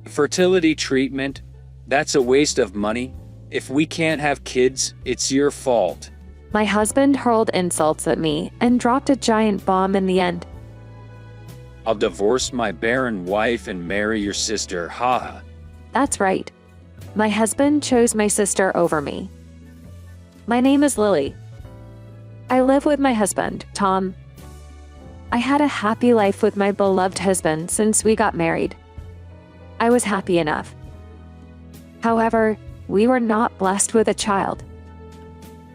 Fertility treatment? That's a waste of money. If we can't have kids, it's your fault. My husband hurled insults at me and dropped a giant bomb in the end. I'll divorce my barren wife and marry your sister, haha. That's right. My husband chose my sister over me. My name is Lily. I live with my husband, Tom. I had a happy life with my beloved husband since we got married. I was happy enough. However, we were not blessed with a child.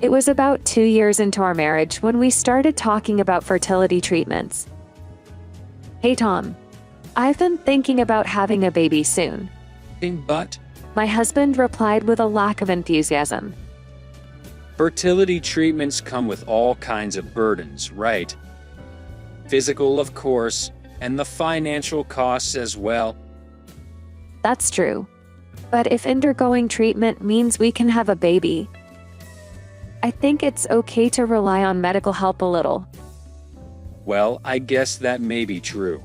It was about 2 years into our marriage when we started talking about fertility treatments. Hey Tom, I've been thinking about having a baby soon. But My husband replied with a lack of enthusiasm. fertility treatments come with all kinds of burdens, right? Physical, of course, and the financial costs as well. That's true. But if undergoing treatment means we can have a baby, I think it's okay to rely on medical help a little. Well, I guess that may be true.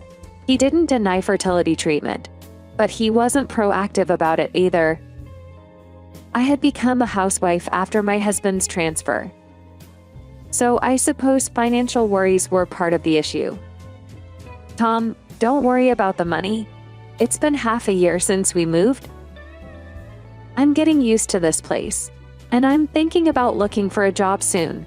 He didn't deny fertility treatment, but he wasn't proactive about it either. I had become a housewife after my husband's transfer. So I suppose financial worries were part of the issue. Tom, don't worry about the money. It's been half a year since we moved. I'm getting used to this place, and I'm thinking about looking for a job soon.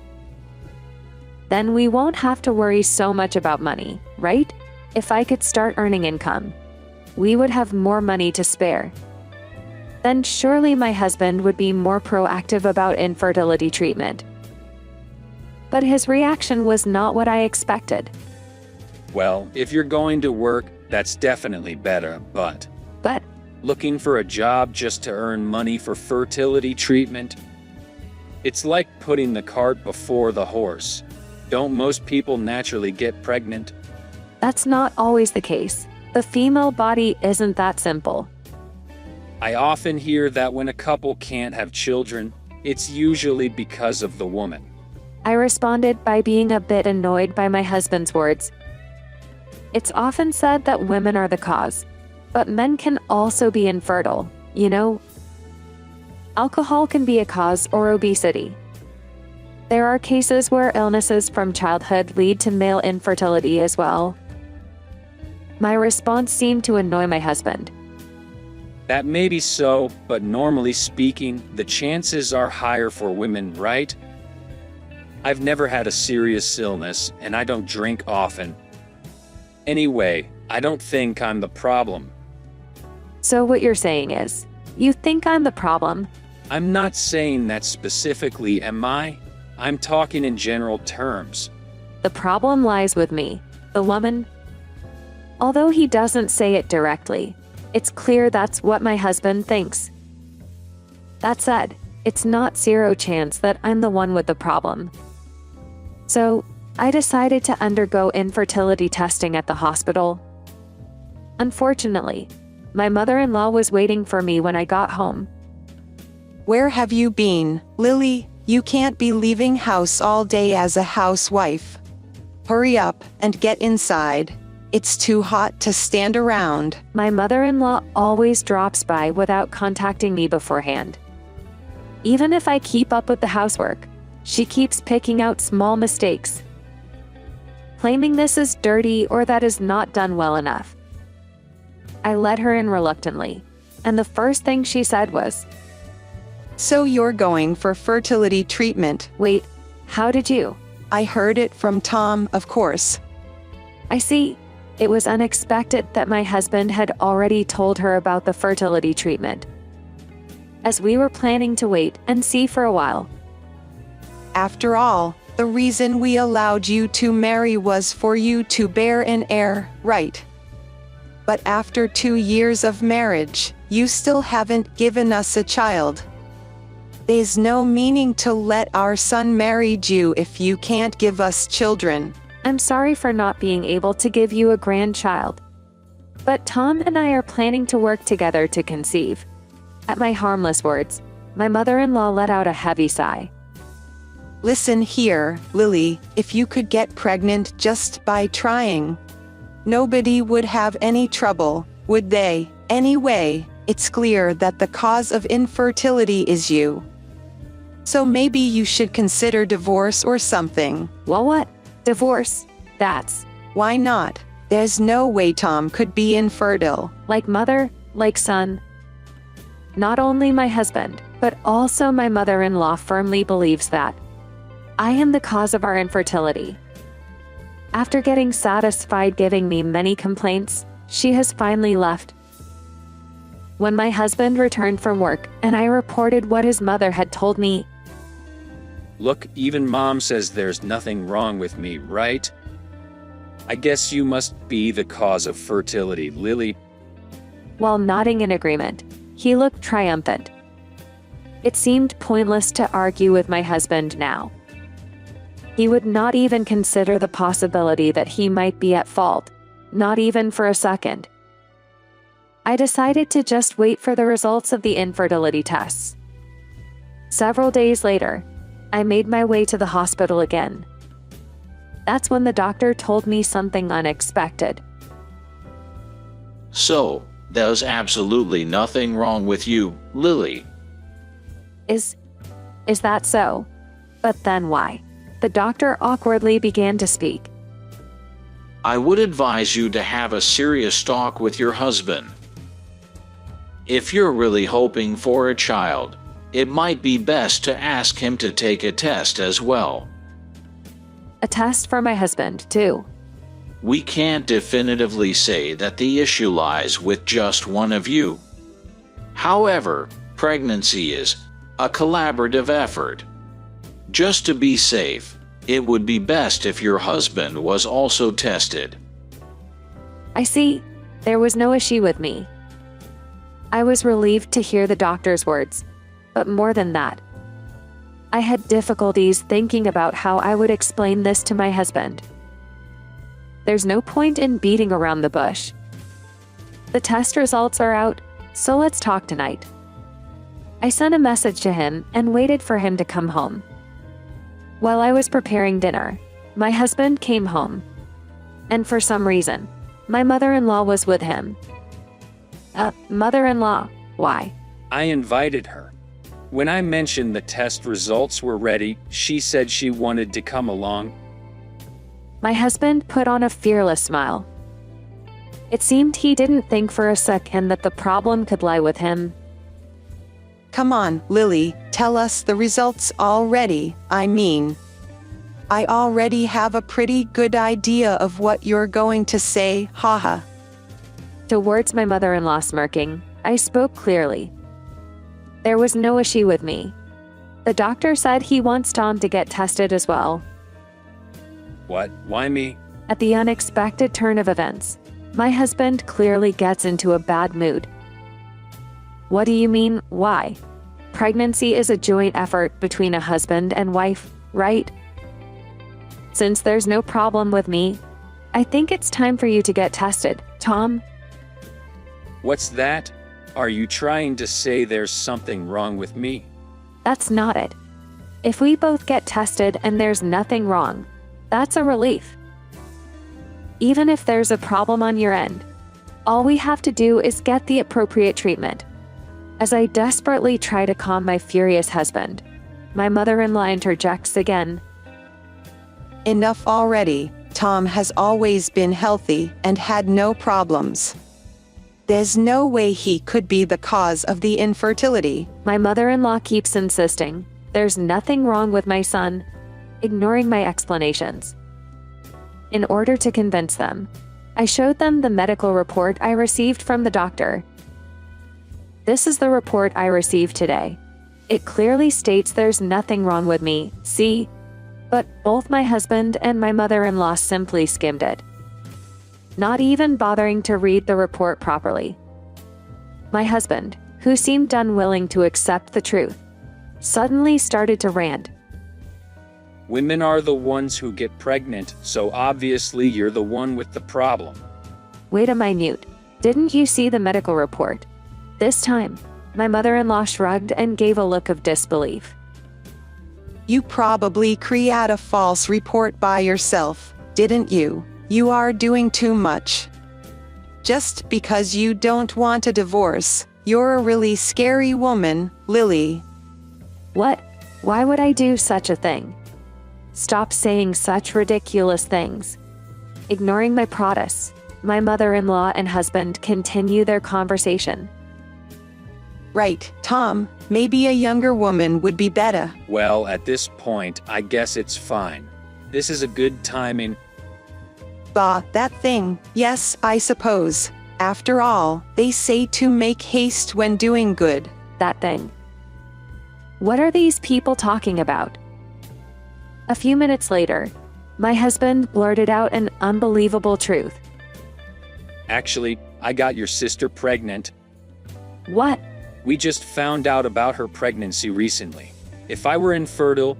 Then we won't have to worry so much about money, right? If I could start earning income, we would have more money to spare. Then surely my husband would be more proactive about infertility treatment. But his reaction was not what I expected. Well, if you're going to work, that's definitely better, but But looking for a job just to earn money for fertility treatment? It's like putting the cart before the horse. Don't most people naturally get pregnant? that's not always the case. The female body isn't that simple. I often hear that when a couple can't have children, it's usually because of the woman. I responded by being a bit annoyed by my husband's words. It's often said that women are the cause, but men can also be infertile, you know? Alcohol can be a cause, or obesity. There are cases where illnesses from childhood lead to male infertility as well. My response seemed to annoy my husband. That may be so, but normally speaking, the chances are higher for women, right? I've never had a serious illness, and I don't drink often. Anyway, I don't think I'm the problem. So what you're saying is, you think I'm the problem? I'm not saying that specifically, am I? I'm talking in general terms. The problem lies with me, the woman. Although he doesn't say it directly, it's clear that's what my husband thinks. That said, it's not zero chance that I'm the one with the problem. So, I decided to undergo infertility testing at the hospital. Unfortunately, my mother-in-law was waiting for me when I got home. Where have you been, Lily? You can't be leaving house all day as a housewife. Hurry up and get inside. It's too hot to stand around. My mother-in-law always drops by without contacting me beforehand. Even if I keep up with the housework, she keeps picking out small mistakes, claiming this is dirty or that is not done well enough. I let her in reluctantly, and the first thing she said was, So you're going for fertility treatment? "Wait, how did you?" I heard it from Tom, of course. I see. It was unexpected that my husband had already told her about the fertility treatment, as we were planning to wait and see for a while. After all, the reason we allowed you to marry was for you to bear an heir, right? But after 2 years of marriage, you still haven't given us a child. There's no meaning to let our son marry you if you can't give us children. I'm sorry for not being able to give you a grandchild. But Tom and I are planning to work together to conceive. At my harmless words, my mother-in-law let out a heavy sigh. Listen here, Lily, if you could get pregnant just by trying, nobody would have any trouble, would they? Anyway, it's clear that the cause of infertility is you. So maybe you should consider divorce or something. Well, what? Divorce? That's Why not? There's no way Tom could be infertile. like mother, like son. Not only my husband, but also my mother-in-law firmly believes that I am the cause of our infertility. After getting satisfied giving me many complaints, she has finally left. When my husband returned from work and I reported what his mother had told me, Look, even mom says there's nothing wrong with me, right? I guess you must be the cause of fertility, Lily. while nodding in agreement, he looked triumphant. It seemed pointless to argue with my husband now. He would not even consider the possibility that he might be at fault, not even for a second. I decided to just wait for the results of the infertility tests. Several days later, I made my way to the hospital again. That's when the doctor told me something unexpected. So, there's absolutely nothing wrong with you, Lily. Is that so? But then why? The doctor awkwardly began to speak. I would advise you to have a serious talk with your husband. If you're really hoping for a child, it might be best to ask him to take a test as well. A test for my husband, too. We can't definitively say that the issue lies with just one of you. However, pregnancy is a collaborative effort. Just to be safe, it would be best if your husband was also tested. I see. There was no issue with me. I was relieved to hear the doctor's words, but more than that, I had difficulties thinking about how I would explain this to my husband. There's no point in beating around the bush. The test results are out, so let's talk tonight. I sent a message to him and waited for him to come home. While I was preparing dinner, my husband came home. And for some reason, my mother-in-law was with him. Mother-in-law, why? I invited her. When I mentioned the test results were ready, she said she wanted to come along. My husband put on a fearless smile. It seemed he didn't think for a second that the problem could lie with him. Come on, Lily, tell us the results already. I already have a pretty good idea of what you're going to say, haha. Towards my mother-in-law smirking, I spoke clearly. There was no issue with me. The doctor said he wants Tom to get tested as well. What? Why me? At the unexpected turn of events, my husband clearly gets into a bad mood. What do you mean, why? Pregnancy is a joint effort between a husband and wife, right? Since there's no problem with me, I think it's time for you to get tested, Tom. What's that? Are you trying to say there's something wrong with me? That's not it. If we both get tested and there's nothing wrong, that's a relief. Even if there's a problem on your end, all we have to do is get the appropriate treatment. As I desperately try to calm my furious husband, my mother-in-law interjects again. Enough already. Tom has always been healthy and had no problems. There's no way he could be the cause of the infertility. My mother-in-law keeps insisting there's nothing wrong with my son, ignoring my explanations. In order to convince them, I showed them the medical report I received from the doctor. This is the report I received today. It clearly states there's nothing wrong with me, see? But both my husband and my mother-in-law simply skimmed it, not even bothering to read the report properly. My husband, who seemed unwilling to accept the truth, suddenly started to rant. Women are the ones who get pregnant, so obviously you're the one with the problem. Wait a minute. Didn't you see the medical report? This time, my mother-in-law shrugged and gave a look of disbelief. You probably create a false report by yourself, didn't you? You are doing too much. just because you don't want a divorce. You're a really scary woman, Lily. What? Why would I do such a thing? Stop saying such ridiculous things. Ignoring my protests, my mother-in-law and husband continue their conversation. Right, Tom, maybe a younger woman would be better. Well, at this point, I guess it's fine. This is a good timing. Bah, that thing. Yes, I suppose. After all, they say to make haste when doing good. That thing. What are these people talking about? A few minutes later, my husband blurted out an unbelievable truth. Actually, I got your sister pregnant. What? We just found out about her pregnancy recently. If I were infertile,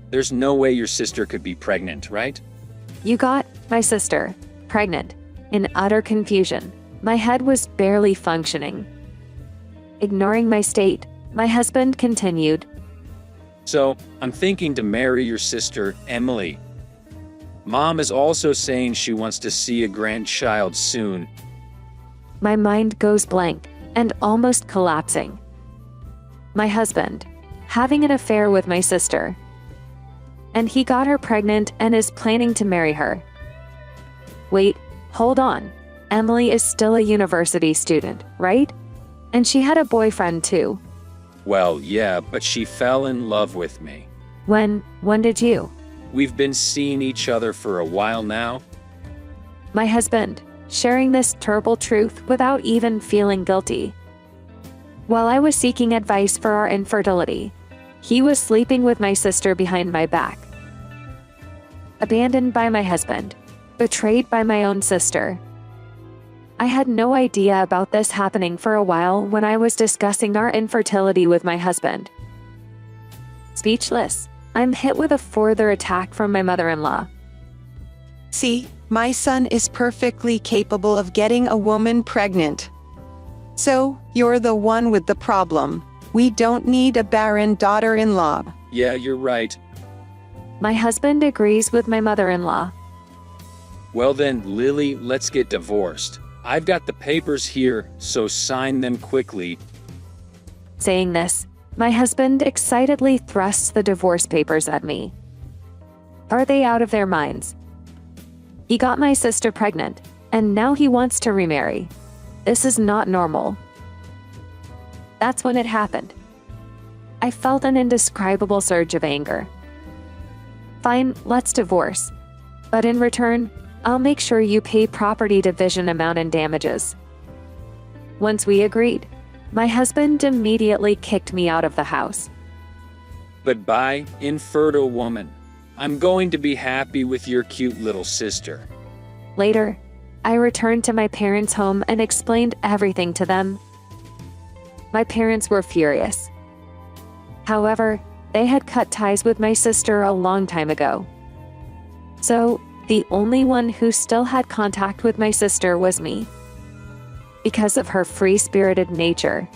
there's no way your sister could be pregnant, right? You got my sister pregnant. In utter confusion, my head was barely functioning. Ignoring my state, my husband continued. So, I'm thinking to marry your sister, Emily. Mom is also saying she wants to see a grandchild soon. My mind goes blank and almost collapsing. My husband, having an affair with my sister. And he got her pregnant and is planning to marry her. Wait, hold on. Emily is still a university student, right? And she had a boyfriend too. Well, yeah, but she fell in love with me. When did you? We've been seeing each other for a while now. My husband, sharing this terrible truth without even feeling guilty. While I was seeking advice for our infertility, he was sleeping with my sister behind my back. Abandoned by my husband, betrayed by my own sister. I had no idea about this happening for a while when I was discussing our infertility with my husband. Speechless, I'm hit with a further attack from my mother-in-law. See, my son is perfectly capable of getting a woman pregnant. So, you're the one with the problem. We don't need a barren daughter-in-law. Yeah, you're right. My husband agrees with my mother-in-law. Well then, Lily, let's get divorced. I've got the papers here, so sign them quickly. Saying this, my husband excitedly thrusts the divorce papers at me. Are they out of their minds? He got my sister pregnant, and now he wants to remarry. This is not normal. That's when it happened. I felt an indescribable surge of anger. Fine, let's divorce. But in return, I'll make sure you pay property division amount and damages. Once we agreed, my husband immediately kicked me out of the house. But bye, infertile woman. I'm going to be happy with your cute little sister. Later, I returned to my parents' home and explained everything to them. My parents were furious. However, they had cut ties with my sister a long time ago. So, the only one who still had contact with my sister was me. Because of her free-spirited nature,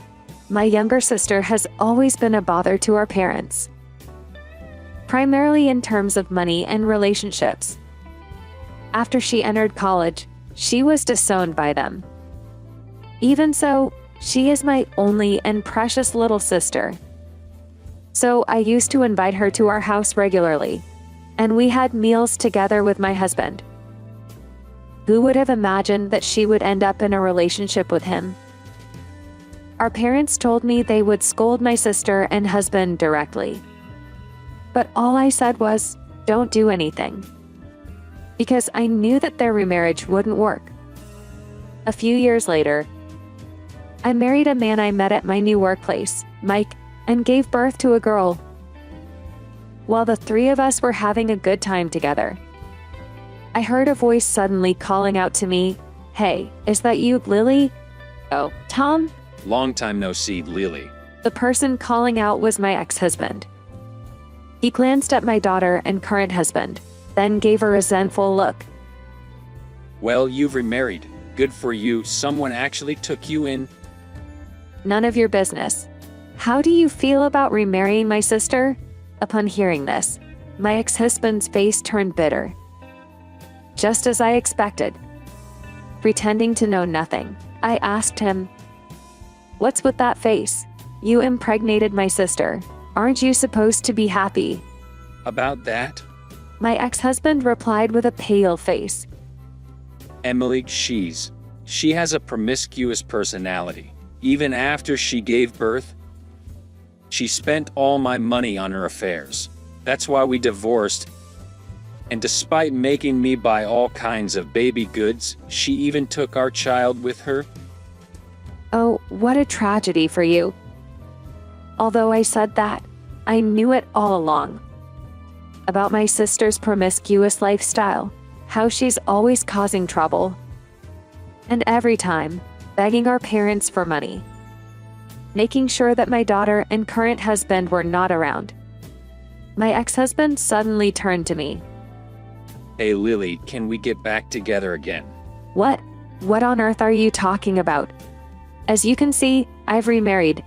my younger sister has always been a bother to our parents. Primarily in terms of money and relationships. After she entered college, she was disowned by them. Even so, she is my only and precious little sister. So I used to invite her to our house regularly, and we had meals together with my husband. Who would have imagined that she would end up in a relationship with him? Our parents told me they would scold my sister and husband directly. But all I said was, don't do anything. Because I knew that their remarriage wouldn't work. A few years later, I married a man I met at my new workplace, Mike, and gave birth to a girl. While the three of us were having a good time together, I heard a voice suddenly calling out to me, "Hey, is that you, Lily?" "Oh, Tom?" Long time no see, Lily. The person calling out was my ex-husband. He glanced at my daughter and current husband, then gave a resentful look. Well, you've remarried. Good for you, someone actually took you in. None of your business. How do you feel about remarrying my sister? Upon hearing this, my ex-husband's face turned bitter. Just as I expected. Pretending to know nothing, I asked him, "What's with that face? You impregnated my sister. Aren't you supposed to be happy?" About that? My ex-husband replied with a pale face. Emily, she has a promiscuous personality. Even after she gave birth, she spent all my money on her affairs. That's why we divorced. And despite making me buy all kinds of baby goods, she even took our child with her. Oh, what a tragedy for you. Although I said that, I knew it all along. About my sister's promiscuous lifestyle, how she's always causing trouble. And every time, begging our parents for money. Making sure that my daughter and current husband were not around. My ex-husband suddenly turned to me. Hey Lily, can we get back together again? What? What on earth are you talking about? As you can see, I've remarried.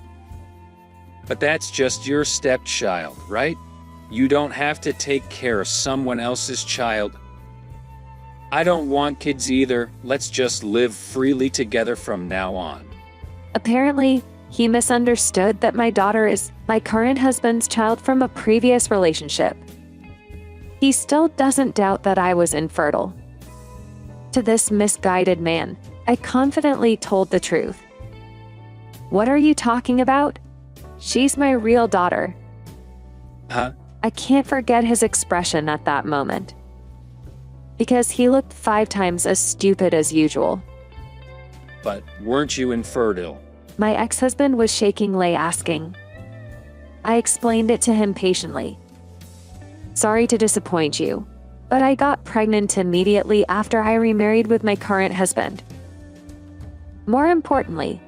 But that's just your stepchild, right? You don't have to take care of someone else's child. I don't want kids either. Let's just live freely together from now on. Apparently, he misunderstood that my daughter is my current husband's child from a previous relationship. He still doesn't doubt that I was infertile. To this misguided man, I confidently told the truth. What are you talking about? She's my real daughter. Huh? I can't forget his expression at that moment. Because he looked 5 times as stupid as usual. But weren't you infertile? My ex-husband was shakingly asking. I explained it to him patiently. Sorry to disappoint you, but I got pregnant immediately after I remarried with my current husband. More importantly,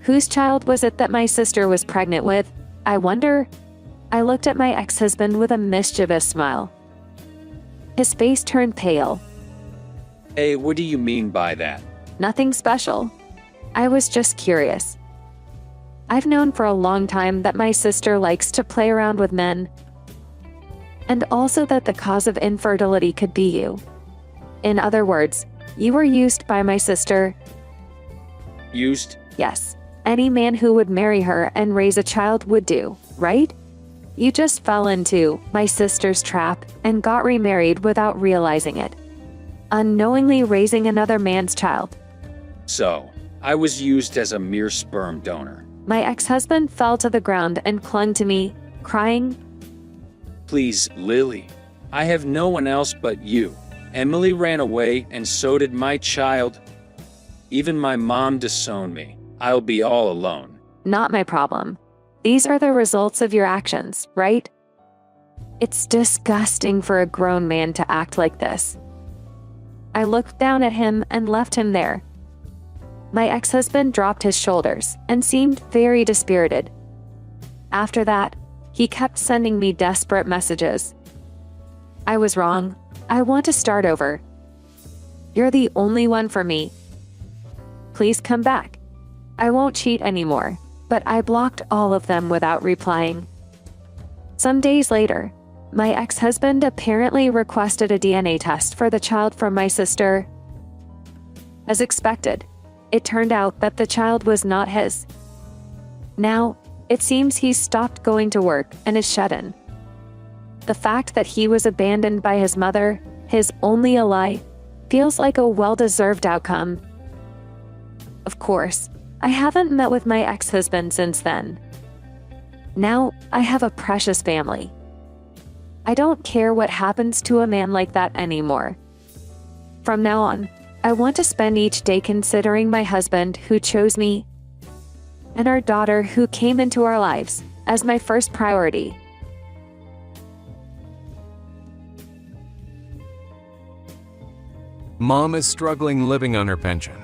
whose child was it that my sister was pregnant with, I wonder? I looked at my ex-husband with a mischievous smile. His face turned pale. Hey, what do you mean by that? Nothing special. I was just curious. I've known for a long time that my sister likes to play around with men. And also that the cause of infertility could be you. In other words, you were used by my sister. Used? Yes. Any man who would marry her and raise a child would do, right? You just fell into my sister's trap and got remarried without realizing it. Unknowingly raising another man's child. So, I was used as a mere sperm donor. My ex-husband fell to the ground and clung to me, crying, Please, Lily. I have no one else but you. Emily ran away and so did my child. Even my mom disowned me. I'll be all alone. Not my problem. These are the results of your actions, right? It's disgusting for a grown man to act like this. I looked down at him and left him there. My ex-husband dropped his shoulders and seemed very dispirited. After that, he kept sending me desperate messages. I was wrong. I want to start over. You're the only one for me. Please come back. I won't cheat anymore, but I blocked all of them without replying. Some days later, my ex-husband apparently requested a DNA test for the child from my sister. As expected, it turned out that the child was not his. Now, it seems he's stopped going to work and is shut in. The fact that he was abandoned by his mother, his only ally, feels like a well-deserved outcome. Of course, I haven't met with my ex-husband since then. Now, I have a precious family. I don't care what happens to a man like that anymore. From now on, I want to spend each day considering my husband who chose me and our daughter who came into our lives as my first priority. Mom is struggling living on her pension.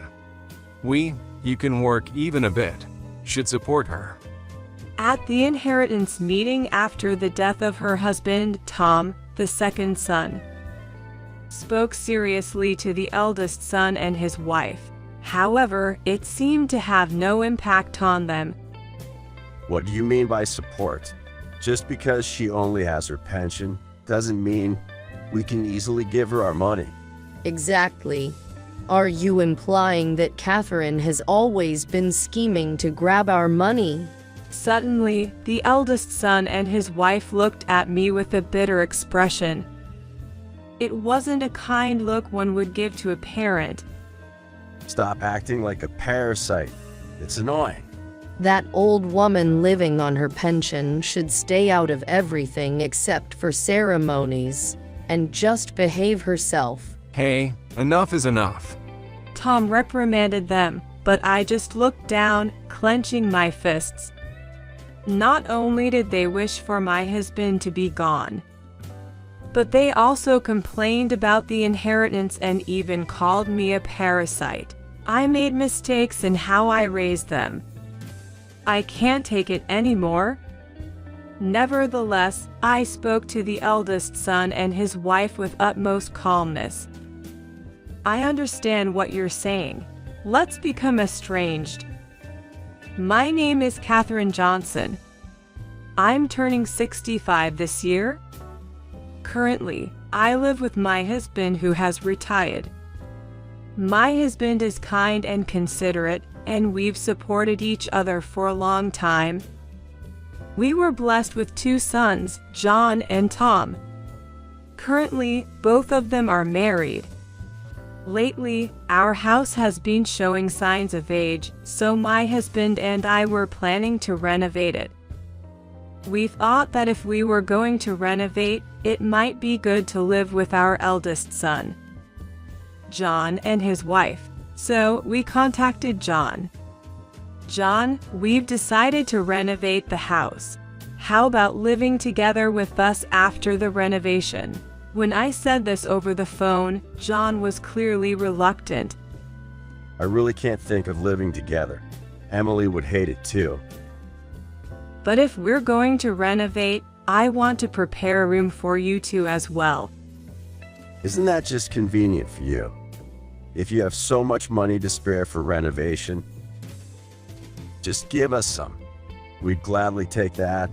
You can work even a bit, should support her. At the inheritance meeting after the death of her husband, Tom, the second son, spoke seriously to the eldest son and his wife. However, it seemed to have no impact on them. What do you mean by support? Just because she only has her pension doesn't mean we can easily give her our money. Exactly. Are you implying that Catherine has always been scheming to grab our money? Suddenly, the eldest son and his wife looked at me with a bitter expression. It wasn't a kind look one would give to a parent. Stop acting like a parasite. It's annoying. That old woman living on her pension should stay out of everything except for ceremonies, and just behave herself. Hey, enough is enough. Tom reprimanded them, but I just looked down, clenching my fists. Not only did they wish for my husband to be gone, but they also complained about the inheritance and even called me a parasite. I made mistakes in how I raised them. I can't take it anymore. Nevertheless, I spoke to the eldest son and his wife with utmost calmness. I understand what you're saying. Let's become estranged. My name is Katherine Johnson. I'm turning 65 this year. Currently, I live with my husband who has retired. My husband is kind and considerate, and we've supported each other for a long time. We were blessed with 2 sons, John and Tom. Currently, both of them are married. Lately, our house has been showing signs of age, so my husband and I were planning to renovate it. We thought that if we were going to renovate, it might be good to live with our eldest son, John, and his wife. So we contacted John. John, we've decided to renovate the house. How about living together with us after the renovation? When I said this over the phone, John was clearly reluctant. I really can't think of living together. Emily would hate it too. But if we're going to renovate, I want to prepare a room for you two as well. Isn't that just convenient for you? If you have so much money to spare for renovation, just give us some. We'd gladly take that.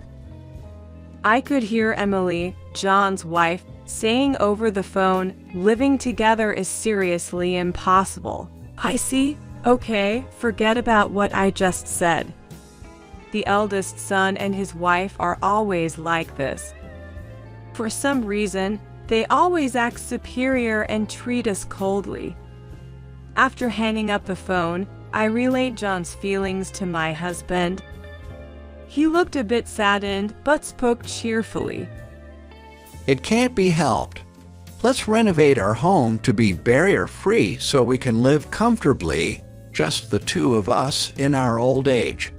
I could hear Emily, John's wife, saying over the phone, living together is seriously impossible. I see. Okay, forget about what I just said. The eldest son and his wife are always like this. For some reason, they always act superior and treat us coldly. After hanging up the phone, I relayed John's feelings to my husband. He looked a bit saddened, but spoke cheerfully. It can't be helped. Let's renovate our home to be barrier-free so we can live comfortably, just the 2 of us in our old age.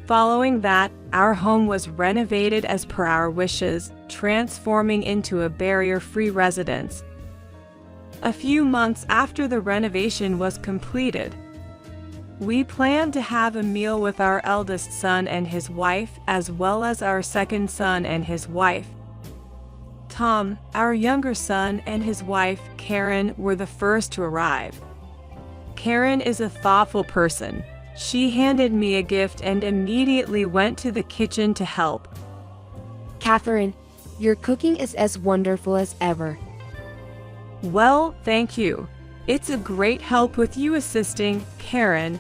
Following that, our home was renovated as per our wishes, transforming into a barrier-free residence. A few months after the renovation was completed, we planned to have a meal with our eldest son and his wife, as well as our second son and his wife. Tom, our younger son, and his wife, Karen, were the first to arrive. Karen is a thoughtful person. She handed me a gift and immediately went to the kitchen to help. Catherine, your cooking is as wonderful as ever. Well, thank you. It's a great help with you assisting, Karen.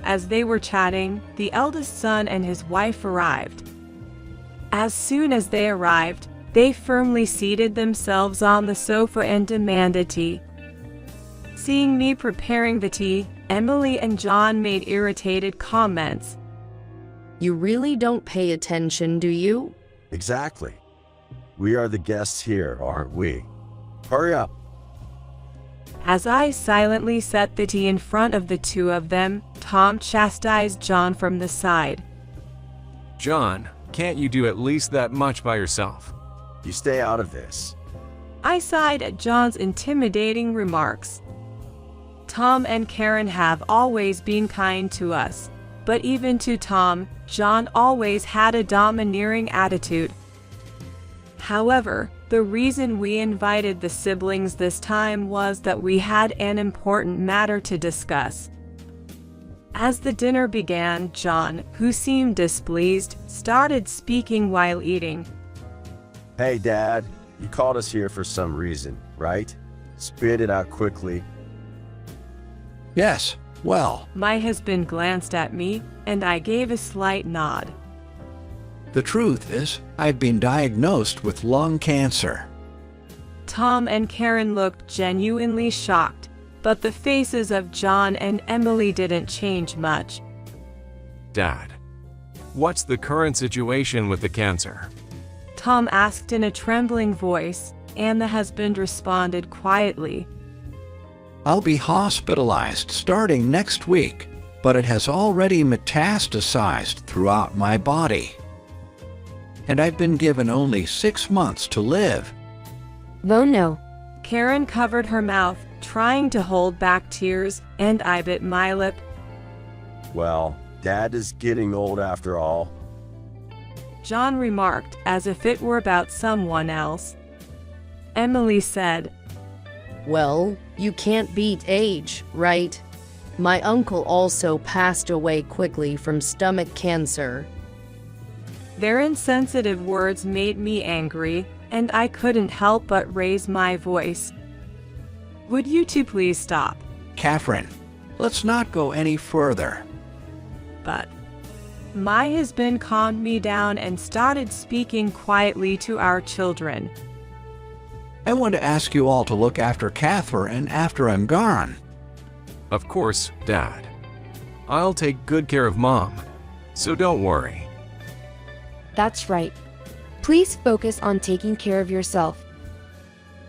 As they were chatting, the eldest son and his wife arrived. As soon as they arrived, they firmly seated themselves on the sofa and demanded tea. Seeing me preparing the tea, Emily and John made irritated comments. You really don't pay attention, do you? Exactly. We are the guests here, aren't we? Hurry up. As I silently set the tea in front of the 2 of them, Tom chastised John from the side. John, can't you do at least that much by yourself? You stay out of this. I sighed at John's intimidating remarks. Tom and Karen have always been kind to us, but even to Tom, John always had a domineering attitude. However, the reason we invited the siblings this time was that we had an important matter to discuss. As the dinner began, John, who seemed displeased, started speaking while eating. Hey, Dad, you called us here for some reason, right? Spit it out quickly. Yes, well, My husband glanced at me, and I gave a slight nod. the truth is, I've been diagnosed with lung cancer. Tom and Karen looked genuinely shocked, but the faces of John and Emily didn't change much. Dad, what's the current situation with the cancer? Tom asked in a trembling voice, and the husband responded quietly. I'll be hospitalized starting next week, but it has already metastasized throughout my body. And I've been given only 6 months to live. Oh no. Karen covered her mouth, trying to hold back tears, and I bit my lip. Well, Dad is getting old after all. John remarked, as if it were about someone else. Emily said, Well, you can't beat age, right? My uncle also passed away quickly from stomach cancer. Their insensitive words made me angry, and I couldn't help but raise my voice. Would you two please stop? Catherine, let's not go any further. But my husband calmed me down and started speaking quietly to our children. I want to ask you all to look after Catherine after I'm gone. Of course, Dad. I'll take good care of Mom, so don't worry. That's right. Please focus on taking care of yourself.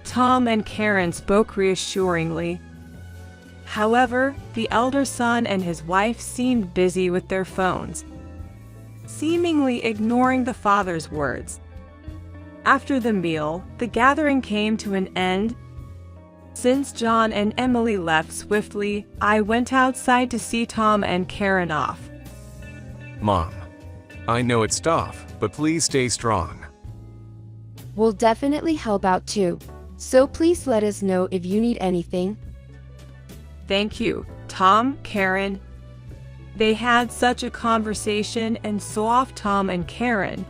Tom and Karen spoke reassuringly. However, the elder son and his wife seemed busy with their phones, seemingly ignoring the father's words. After the meal, the gathering came to an end. Since John and Emily left swiftly, I went outside to see Tom and Karen off. Mom, I know it's tough, but please stay strong. We'll definitely help out too. So please let us know if you need anything. Thank you, Tom, Karen. They had such a conversation, and so off Tom and Karen.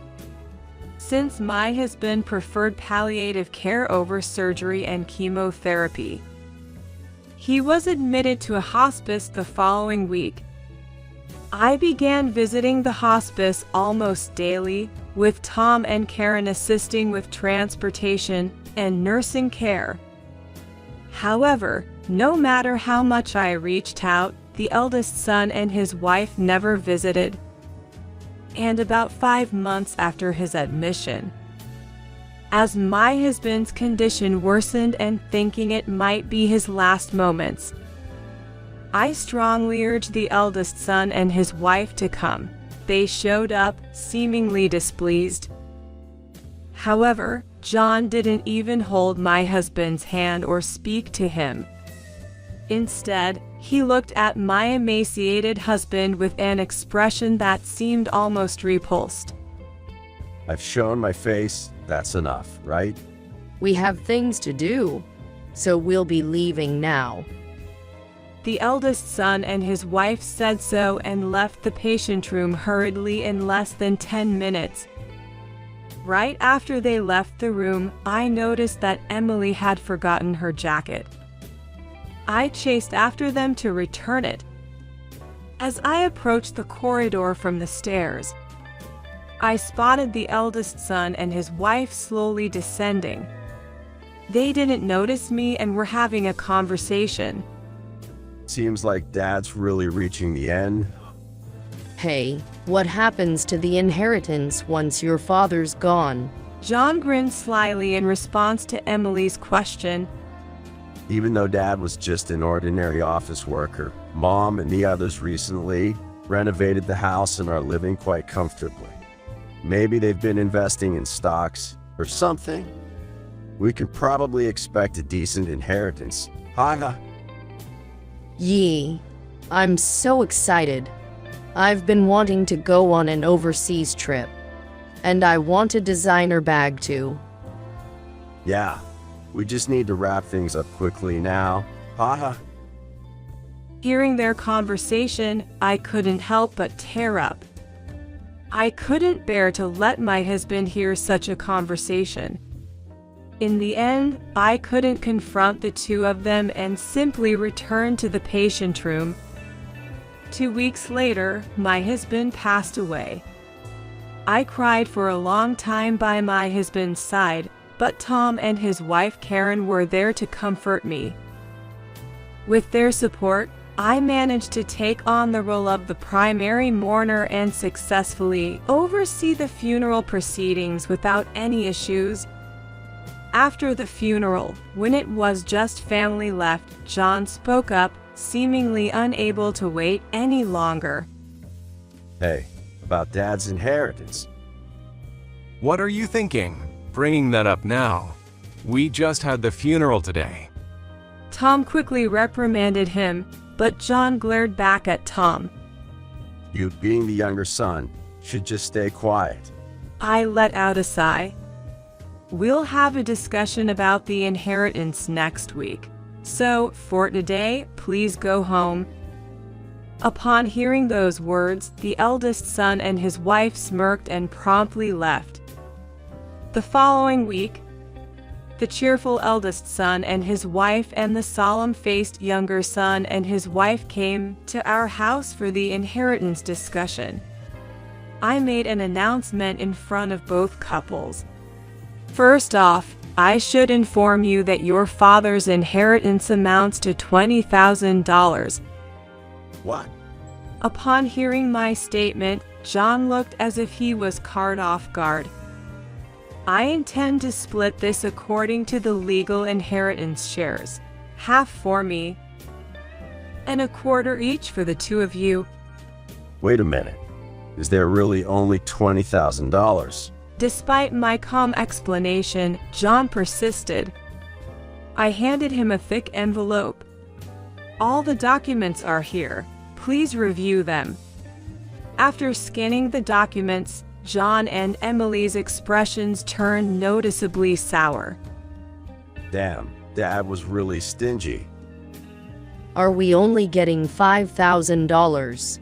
Since my husband preferred palliative care over surgery and chemotherapy, he was admitted to a hospice the following week. I began visiting the hospice almost daily, with Tom and Karen assisting with transportation and nursing care. However, no matter how much I reached out, the eldest son and his wife never visited. And about 5 months after his admission, as my husband's condition worsened and thinking it might be his last moments, I strongly urged the eldest son and his wife to come. They showed up, seemingly displeased. However, John didn't even hold my husband's hand or speak to him. Instead, he looked at my emaciated husband with an expression that seemed almost repulsed. I've shown my face, that's enough, right? We have things to do, so we'll be leaving now. The eldest son and his wife said so and left the patient room hurriedly in less than 10 minutes. Right after they left the room, I noticed that Emily had forgotten her jacket. I chased after them to return it. As I approached the corridor from the stairs, I spotted the eldest son and his wife slowly descending. They didn't notice me and were having a conversation. Seems like Dad's really reaching the end. Hey, what happens to the inheritance once your father's gone? John grinned slyly in response to Emily's question. Even though Dad was just an ordinary office worker, Mom and the others recently renovated the house and are living quite comfortably. Maybe they've been investing in stocks or something. We could probably expect a decent inheritance. Haha. Yee, I'm so excited. I've been wanting to go on an overseas trip. And I want a designer bag too. Yeah, we just need to wrap things up quickly now. Haha. Hearing their conversation, I couldn't help but tear up. I couldn't bear to let my husband hear such a conversation. In the end, I couldn't confront the two of them and simply returned to the patient room. 2 weeks later, my husband passed away. I cried for a long time by my husband's side, but Tom and his wife Karen were there to comfort me. With their support, I managed to take on the role of the primary mourner and successfully oversee the funeral proceedings without any issues. After the funeral, when it was just family left, John spoke up, seemingly unable to wait any longer. Hey, about Dad's inheritance. What are you thinking? Bringing that up now. We just had the funeral today. Tom quickly reprimanded him, but John glared back at Tom. You, being the younger son, should just stay quiet. I let out a sigh. We'll have a discussion about the inheritance next week. So, for today, please go home. Upon hearing those words, the eldest son and his wife smirked and promptly left. The following week, the cheerful eldest son and his wife and the solemn-faced younger son and his wife came to our house for the inheritance discussion. I made an announcement in front of both couples. First off, I should inform you that your father's inheritance amounts to $20,000. What? Upon hearing my statement, John looked as if he was caught off guard. I intend to split this according to the legal inheritance shares. Half for me, and a quarter each for the two of you. Wait a minute. Is there really only $20,000? Despite my calm explanation, John persisted. I handed him a thick envelope. All the documents are here. Please review them. After scanning the documents, John and Emily's expressions turned noticeably sour. Damn, Dad was really stingy. Are we only getting $5,000?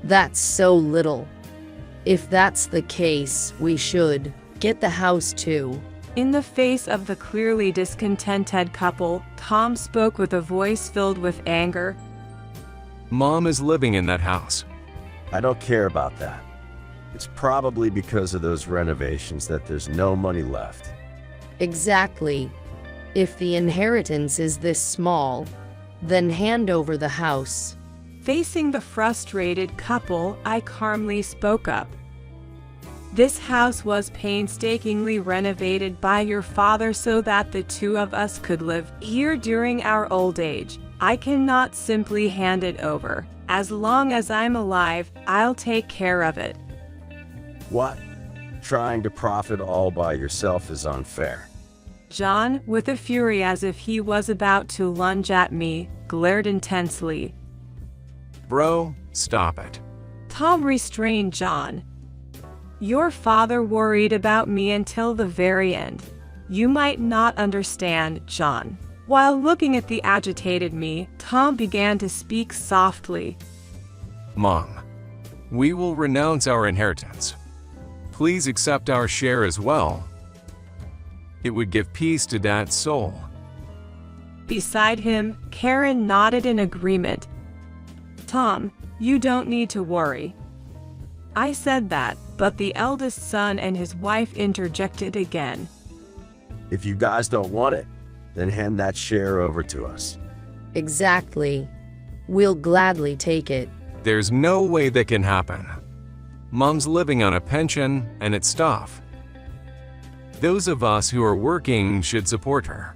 That's so little. If that's the case, we should get the house too. In the face of the clearly discontented couple, Tom spoke with a voice filled with anger. Mom is living in that house. I don't care about that. It's probably because of those renovations that there's no money left. Exactly. If the inheritance is this small, then hand over the house. Facing the frustrated couple, I calmly spoke up. This house was painstakingly renovated by your father so that the two of us could live here during our old age. I cannot simply hand it over. As long as I'm alive, I'll take care of it. What? Trying to profit all by yourself is unfair. John, with a fury as if he was about to lunge at me, glared intensely. Bro, stop it. Tom restrained John. Your father worried about me until the very end. You might not understand, John. While looking at the agitated me, Tom began to speak softly. Mom, we will renounce our inheritance. Please accept our share as well. It would give peace to Dad's soul. Beside him, Karen nodded in agreement. Tom, you don't need to worry. I said that, but the eldest son and his wife interjected again. If you guys don't want it, then hand that share over to us. Exactly. We'll gladly take it. There's no way that can happen. Mom's living on a pension, and it's tough. Those of us who are working should support her.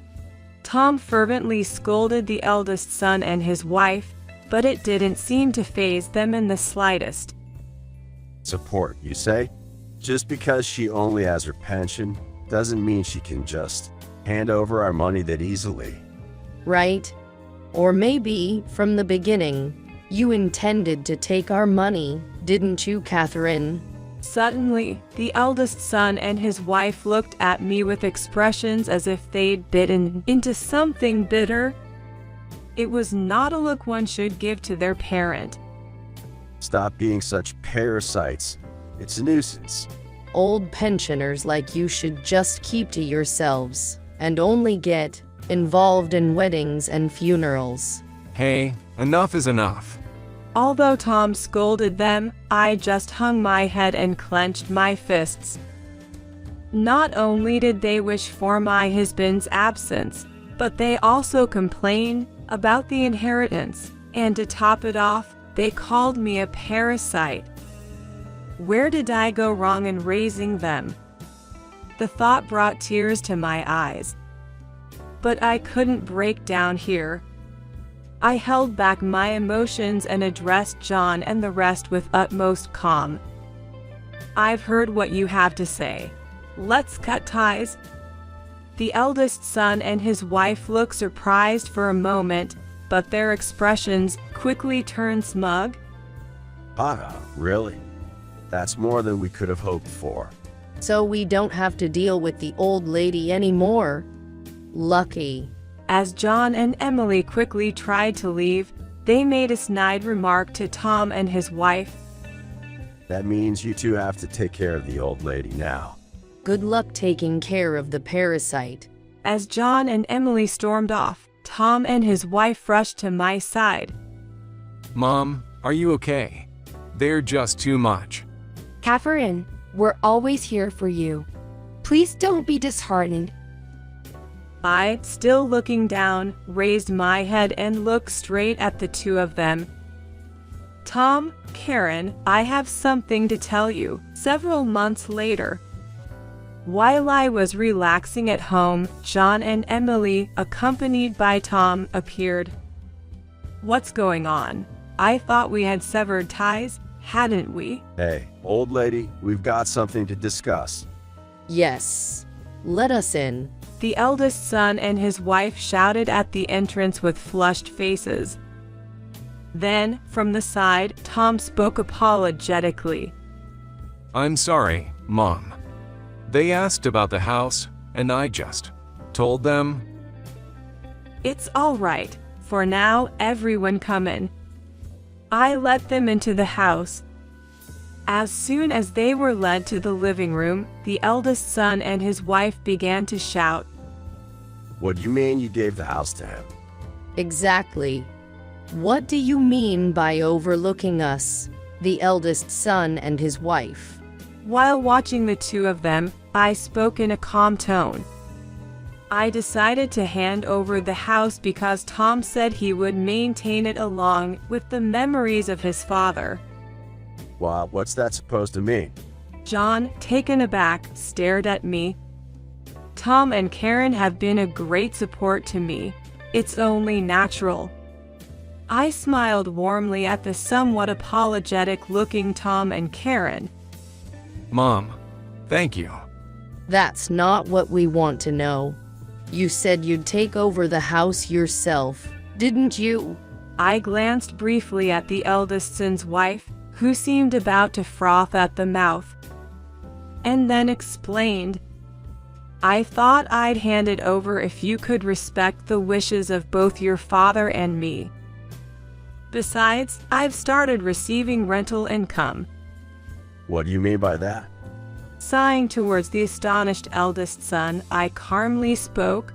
Tom fervently scolded the eldest son and his wife, but it didn't seem to faze them in the slightest. Support, you say? Just because she only has her pension doesn't mean she can just hand over our money that easily. Right? Or maybe, from the beginning, you intended to take our money, didn't you, Catherine? Suddenly, the eldest son and his wife looked at me with expressions as if they'd bitten into something bitter. It was not a look one should give to their parent. Stop being such parasites. It's a nuisance. Old pensioners like you should just keep to yourselves. and only get involved in weddings and funerals. Hey, enough is enough. Although Tom scolded them, I just hung my head and clenched my fists. Not only did they wish for my husband's absence, but they also complained about the inheritance, and to top it off, they called me a parasite. Where did I go wrong in raising them? The thought brought tears to my eyes. But I couldn't break down here. I held back my emotions and addressed John and the rest with utmost calm. I've heard what you have to say. Let's cut ties. The eldest son and his wife looked surprised for a moment, but their expressions quickly turned smug. Really? That's more than we could have hoped for. So we don't have to deal with the old lady anymore. Lucky. As John and Emily quickly tried to leave, they made a snide remark to Tom and his wife. That means you two have to take care of the old lady now. Good luck taking care of the parasite. As John and Emily stormed off, Tom and his wife rushed to my side. Mom, are you okay? They're just too much. Catherine, we're always here for you. Please don't be disheartened. I, still looking down, raised my head and looked straight at the two of them. Tom, Karen, I have something to tell you. Several months later, while I was relaxing at home, John and Emily, accompanied by Tom, appeared. What's going on? I thought we had severed ties, hadn't we? Hey, old lady, we've got something to discuss. Yes. Let us in. The eldest son and his wife shouted at the entrance with flushed faces. Then, from the side, Tom spoke apologetically. I'm sorry, Mom. They asked about the house, and I just told them. It's all right. For now, everyone come in. I let them into the house. As soon as they were led to the living room, the eldest son and his wife began to shout. What do you mean you gave the house to him? Exactly. What do you mean by overlooking us, the eldest son and his wife? While watching the two of them, I spoke in a calm tone. I decided to hand over the house because Tom said he would maintain it along with the memories of his father. Well, what's that supposed to mean? John, taken aback, stared at me. Tom and Karen have been a great support to me. It's only natural. I smiled warmly at the somewhat apologetic-looking Tom and Karen. Mom, thank you. That's not what we want to know. You said you'd take over the house yourself, didn't you? I glanced briefly at the eldest son's wife, who seemed about to froth at the mouth, and then explained, I thought I'd hand it over if you could respect the wishes of both your father and me. Besides, I've started receiving rental income. What do you mean by that? Sighing towards the astonished eldest son, I calmly spoke.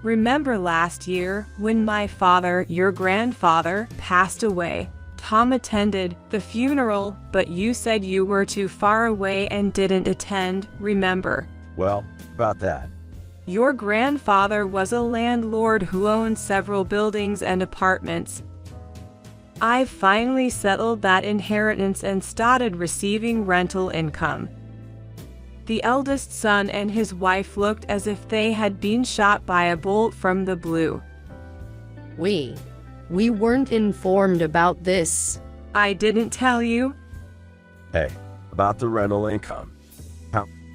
Remember last year, when my father, your grandfather, passed away? Tom attended the funeral, but you said you were too far away and didn't attend, remember? Well, about that. Your grandfather was a landlord who owned several buildings and apartments. I've finally settled that inheritance and started receiving rental income. The eldest son and his wife looked as if they had been shot by a bolt from the blue. We weren't informed about this. I didn't tell you. Hey, about the rental income.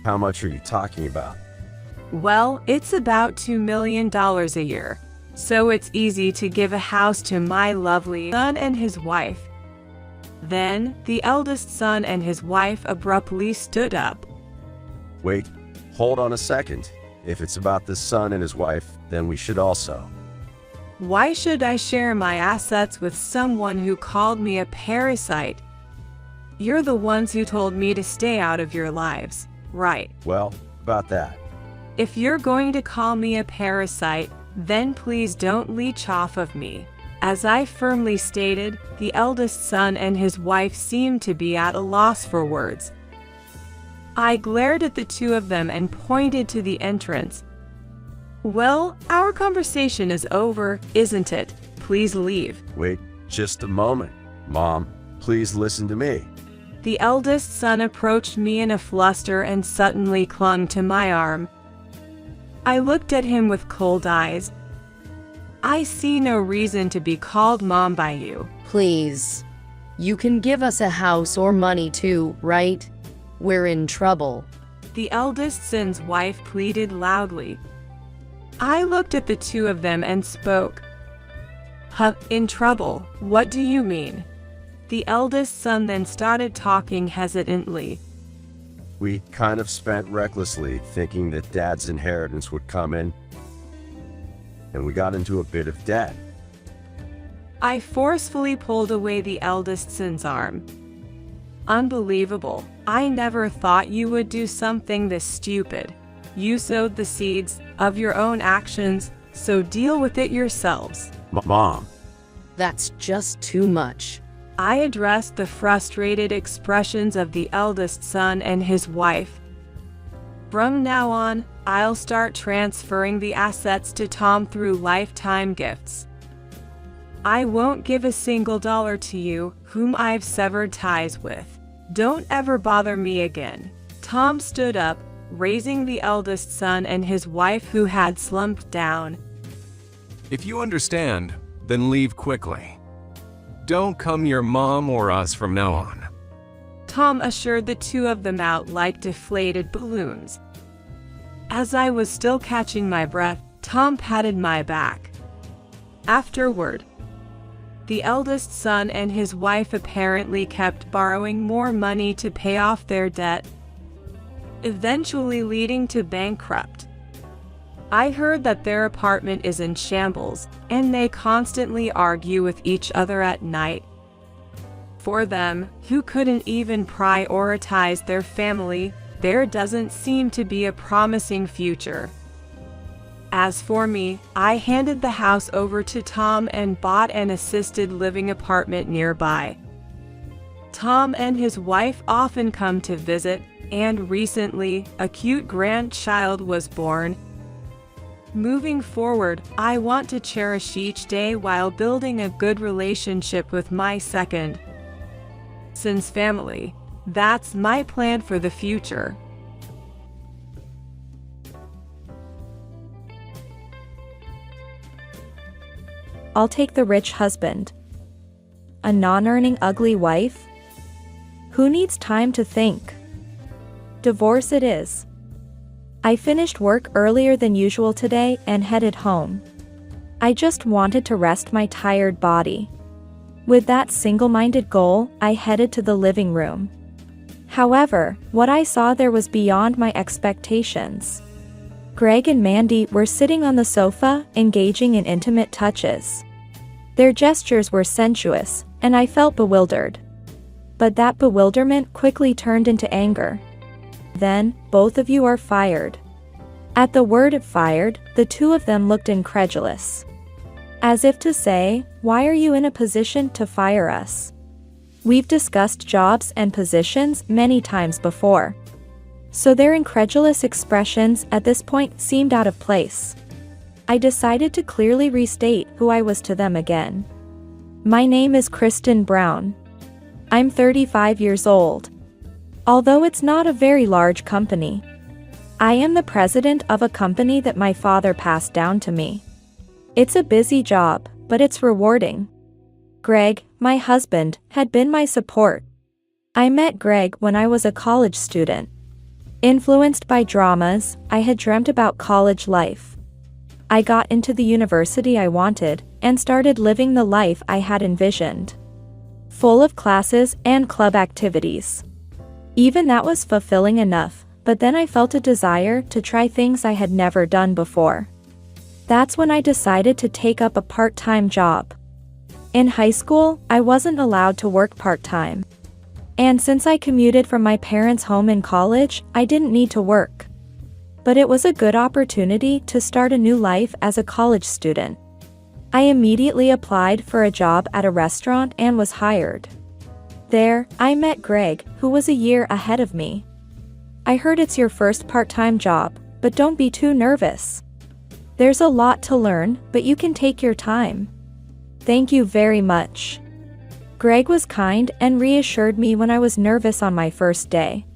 How much are you talking about? Well, it's about $2 million a year. So it's easy to give a house to my lovely son and his wife. Then, the eldest son and his wife abruptly stood up. Wait, hold on a second. If it's about the son and his wife, then we should also. Why should I share my assets with someone who called me a parasite? You're the ones who told me to stay out of your lives, right? Well, about that. If you're going to call me a parasite, then please don't leech off of me. As I firmly stated, the eldest son and his wife seemed to be at a loss for words. I glared at the two of them and pointed to the entrance. Well, our conversation is over, isn't it? Please leave. Wait just a moment. Mom, please listen to me. The eldest son approached me in a fluster and suddenly clung to my arm. I looked at him with cold eyes. I see no reason to be called Mom by you. Please. You can give us a house or money too, right? We're in trouble. The eldest son's wife pleaded loudly. I looked at the two of them and spoke. Huh, in trouble? What do you mean? The eldest son then started talking hesitantly. We kind of spent recklessly thinking that Dad's inheritance would come in, and we got into a bit of debt. I forcefully pulled away the eldest son's arm. Unbelievable. I never thought you would do something this stupid. You sowed the seeds of your own actions, so deal with it yourselves. Mom. That's just too much. I addressed the frustrated expressions of the eldest son and his wife. From now on, I'll start transferring the assets to Tom through lifetime gifts. I won't give a single dollar to you, whom I've severed ties with. Don't ever bother me again. Tom stood up, raising the eldest son and his wife who had slumped down. If you understand, then leave quickly. Don't come near Mom or us from now on. Tom assured the two of them out like deflated balloons. As I was still catching my breath, Tom patted my back. Afterward, the eldest son and his wife apparently kept borrowing more money to pay off their debt, eventually leading to bankrupt. I heard that their apartment is in shambles, and they constantly argue with each other at night. For them, who couldn't even prioritize their family, there doesn't seem to be a promising future. As for me, I handed the house over to Tom and bought an assisted living apartment nearby. Tom and his wife often come to visit, and recently, a cute grandchild was born. Moving forward, I want to cherish each day while building a good relationship with my second son's family. That's my plan for the future. I'll take the rich husband. A non-earning ugly wife? Who needs time to think? Divorce it is. I finished work earlier than usual today and headed home. I just wanted to rest my tired body. With that single-minded goal, I headed to the living room. However, what I saw there was beyond my expectations. Greg and Mandy were sitting on the sofa, engaging in intimate touches. Their gestures were sensuous, and I felt bewildered. But that bewilderment quickly turned into anger. Then, both of you are fired. At the word fired, the two of them looked incredulous. As if to say, why are you in a position to fire us? We've discussed jobs and positions many times before. So their incredulous expressions at this point seemed out of place. I decided to clearly restate who I was to them again. My name is Kristen Brown. I'm 35 years old. Although it's not a very large company, I am the president of a company that my father passed down to me. It's a busy job, but it's rewarding. Greg, my husband, had been my support. I met Greg when I was a college student. Influenced by dramas, I had dreamt about college life. I got into the university I wanted and started living the life I had envisioned. Full of classes and club activities. Even that was fulfilling enough, but then I felt a desire to try things I had never done before. That's when I decided to take up a part-time job. In high school, I wasn't allowed to work part-time. And since I commuted from my parents' home in college, I didn't need to work. but it was a good opportunity to start a new life as a college student. I immediately applied for a job at a restaurant and was hired. There, I met Greg, who was a year ahead of me. I heard it's your first part-time job, but don't be too nervous. There's a lot to learn, but you can take your time. Thank you very much. Greg was kind and reassured me when I was nervous on my first day.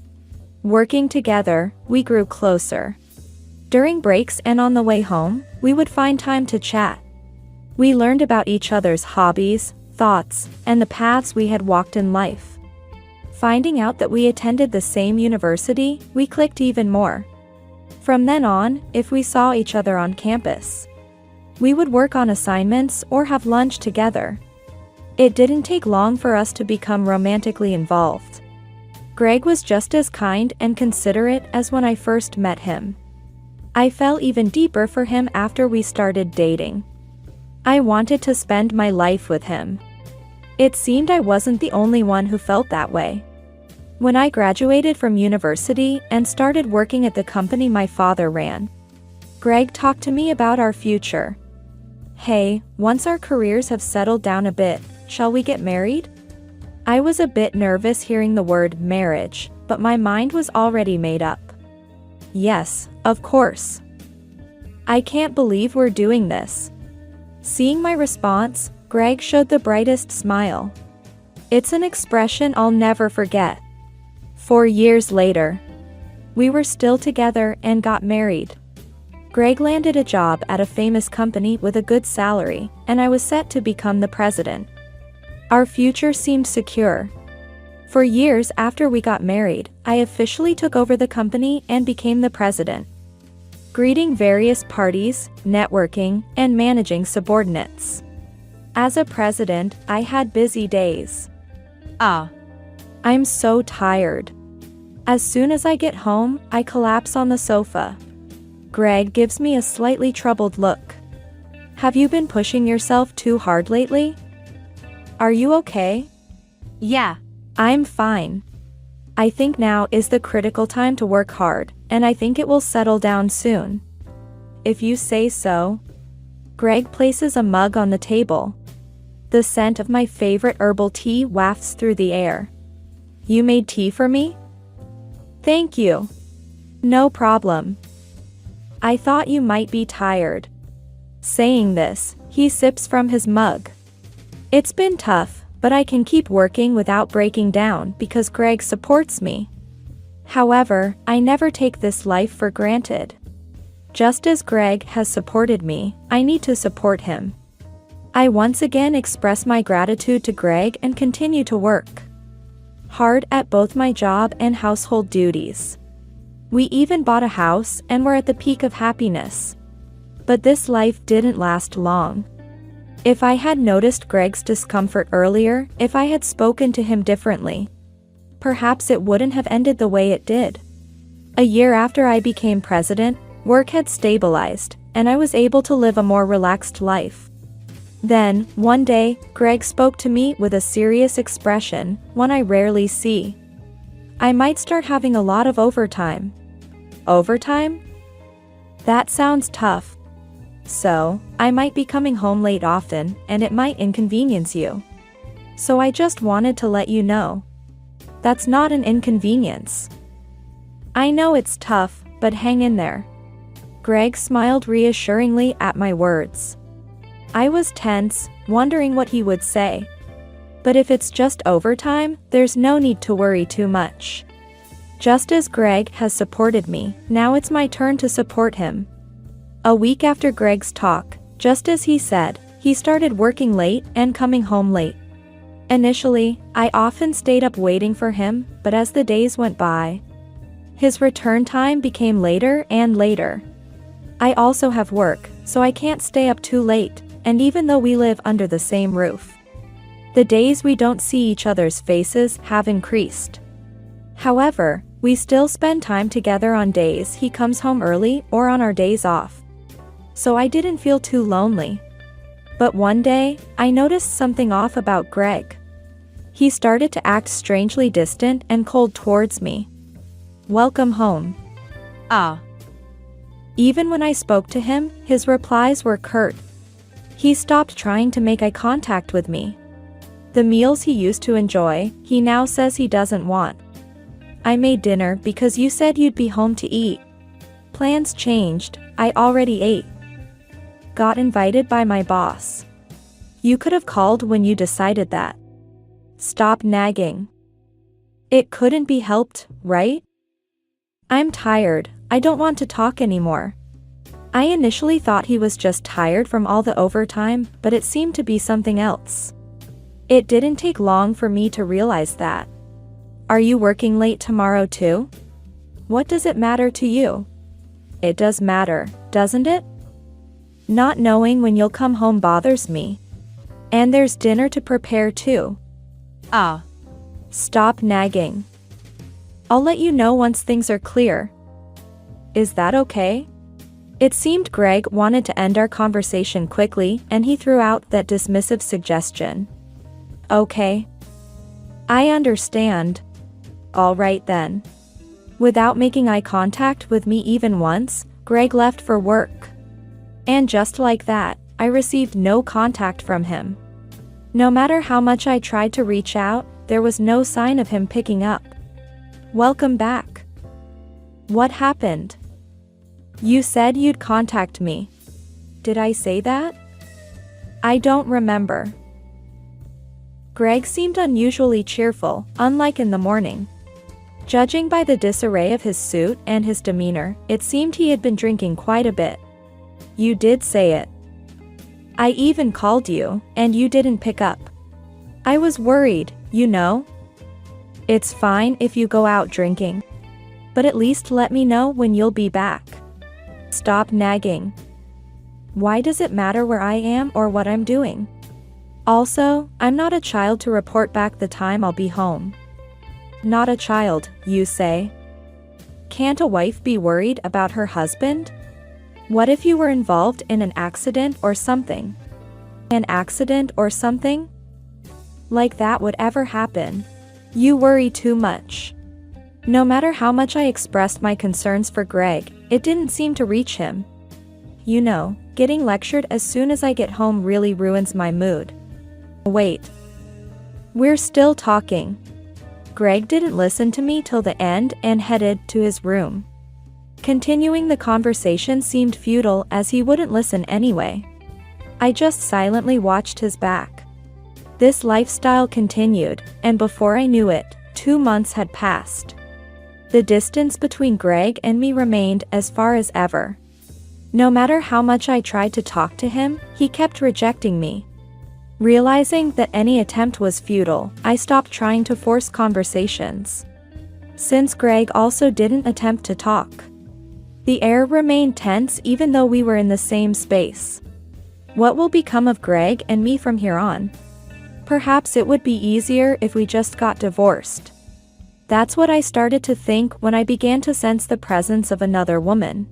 Working together, we grew closer. During breaks and on the way home, we would find time to chat. We learned about each other's hobbies, thoughts, and the paths we had walked in life. Finding out that we attended the same university, we clicked even more. From then on, if we saw each other on campus, we would work on assignments or have lunch together. It didn't take long for us to become romantically involved. Greg was just as kind and considerate as when I first met him. I fell even deeper for him after we started dating. I wanted to spend my life with him. It seemed I wasn't the only one who felt that way. When I graduated from university and started working at the company my father ran, Greg talked to me about our future. Hey, once our careers have settled down a bit, shall we get married? I was a bit nervous hearing the word marriage, but my mind was already made up. Yes, of course. I can't believe we're doing this. Seeing my response, Greg showed the brightest smile. It's an expression I'll never forget. 4 years later, we were still together and got married. Greg landed a job at a famous company with a good salary, and I was set to become the president. Our future seemed secure. For years after we got married, I officially took over the company and became the president, greeting various parties, networking, and managing subordinates. As a president, I had busy days. I'm so tired. As soon as I get home, I collapse on the sofa. Greg gives me a slightly troubled look. Have you been pushing yourself too hard lately? Are you okay? Yeah. I'm fine. I think now is the critical time to work hard, and I think it will settle down soon. If you say so. Greg places a mug on the table. The scent of my favorite herbal tea wafts through the air. You made tea for me? Thank you. No problem. I thought you might be tired. Saying this, he sips from his mug. It's been tough, but I can keep working without breaking down because Greg supports me. However, I never take this life for granted. Just as Greg has supported me, I need to support him. I once again express my gratitude to Greg and continue to work hard at both my job and household duties. We even bought a house and were at the peak of happiness. But this life didn't last long. If I had noticed Greg's discomfort earlier, if I had spoken to him differently, perhaps it wouldn't have ended the way it did. A year after I became president, work had stabilized, and I was able to live a more relaxed life. Then, one day, Greg spoke to me with a serious expression, one I rarely see. I might start having a lot of overtime. Overtime? That sounds tough. So, I might be coming home late often, and it might inconvenience you. So I just wanted to let you know. That's not an inconvenience. I know it's tough, but hang in there. Greg smiled reassuringly at my words. I was tense, wondering what he would say. But if it's just overtime, there's no need to worry too much. Just as Greg has supported me, now it's my turn to support him. A week after Greg's talk, just as he said, he started working late and coming home late. Initially, I often stayed up waiting for him, but as the days went by, his return time became later and later. I also have work, so I can't stay up too late, and even though we live under the same roof, the days we don't see each other's faces have increased. However, we still spend time together on days he comes home early or on our days off. So I didn't feel too lonely. But one day, I noticed something off about Greg. He started to act strangely distant and cold towards me. Welcome home. Even when I spoke to him, his replies were curt. He stopped trying to make eye contact with me. The meals he used to enjoy, he now says he doesn't want. I made dinner because you said you'd be home to eat. Plans changed, I already ate. Got invited by my boss. You could have called when you decided that. Stop nagging. It couldn't be helped, right? I'm tired, I don't want to talk anymore. I initially thought he was just tired from all the overtime, but it seemed to be something else. It didn't take long for me to realize that. Are you working late tomorrow too? What does it matter to you? It does matter, doesn't it? Not knowing when you'll come home bothers me. And there's dinner to prepare too. Ah. Stop nagging. I'll let you know once things are clear. Is that okay? It seemed Greg wanted to end our conversation quickly, and he threw out that dismissive suggestion. Okay. I understand. All right then. Without making eye contact with me even once, Greg left for work. And just like that, I received no contact from him. No matter how much I tried to reach out, there was no sign of him picking up. Welcome back. What happened? You said you'd contact me. Did I say that? I don't remember. Greg seemed unusually cheerful, unlike in the morning. Judging by the disarray of his suit and his demeanor, it seemed he had been drinking quite a bit. You did say it. I even called you, and you didn't pick up. I was worried, you know. It's fine if you go out drinking. But at least let me know when you'll be back. Stop nagging. Why does it matter where I am or what I'm doing? Also, I'm not a child to report back the time I'll be home. Not a child, you say? Can't a wife be worried about her husband? What if you were involved in an accident or something? An accident or something? Like that would ever happen. You worry too much. No matter how much I expressed my concerns for Greg, it didn't seem to reach him. You know, getting lectured as soon as I get home really ruins my mood. Wait. We're still talking. Greg didn't listen to me till the end and headed to his room. Continuing the conversation seemed futile as he wouldn't listen anyway. I just silently watched his back. This lifestyle continued, and before I knew it, 2 months had passed. The distance between Greg and me remained as far as ever. No matter how much I tried to talk to him, he kept rejecting me. Realizing that any attempt was futile, I stopped trying to force conversations. Since Greg also didn't attempt to talk, the air remained tense even though we were in the same space. What will become of Greg and me from here on? Perhaps it would be easier if we just got divorced. That's what I started to think when I began to sense the presence of another woman.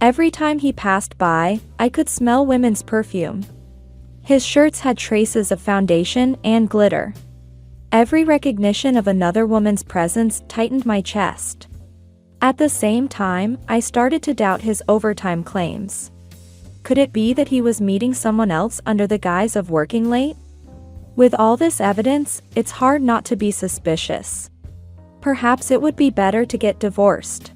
Every time he passed by, I could smell women's perfume. His shirts had traces of foundation and glitter. Every recognition of another woman's presence tightened my chest. At the same time, I started to doubt his overtime claims. Could it be that he was meeting someone else under the guise of working late? With all this evidence, it's hard not to be suspicious. Perhaps it would be better to get divorced.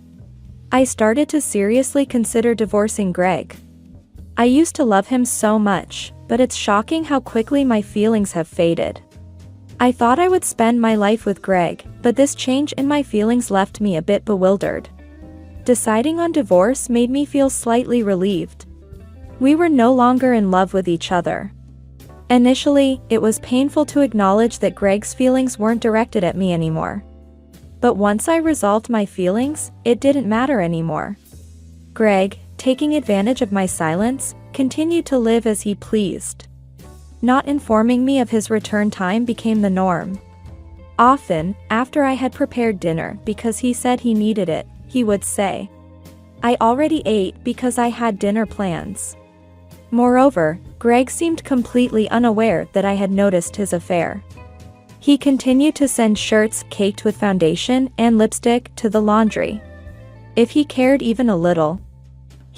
I started to seriously consider divorcing Greg. I used to love him so much, but it's shocking how quickly my feelings have faded. I thought I would spend my life with Greg, but this change in my feelings left me a bit bewildered. Deciding on divorce made me feel slightly relieved. We were no longer in love with each other. Initially, it was painful to acknowledge that Greg's feelings weren't directed at me anymore. But once I resolved my feelings, it didn't matter anymore. Greg, taking advantage of my silence, continued to live as he pleased. Not informing me of his return time became the norm. Often, after I had prepared dinner because he said he needed it, he would say, "I already ate because I had dinner plans." Moreover, Greg seemed completely unaware that I had noticed his affair. He continued to send shirts caked with foundation and lipstick to the laundry. If he cared even a little,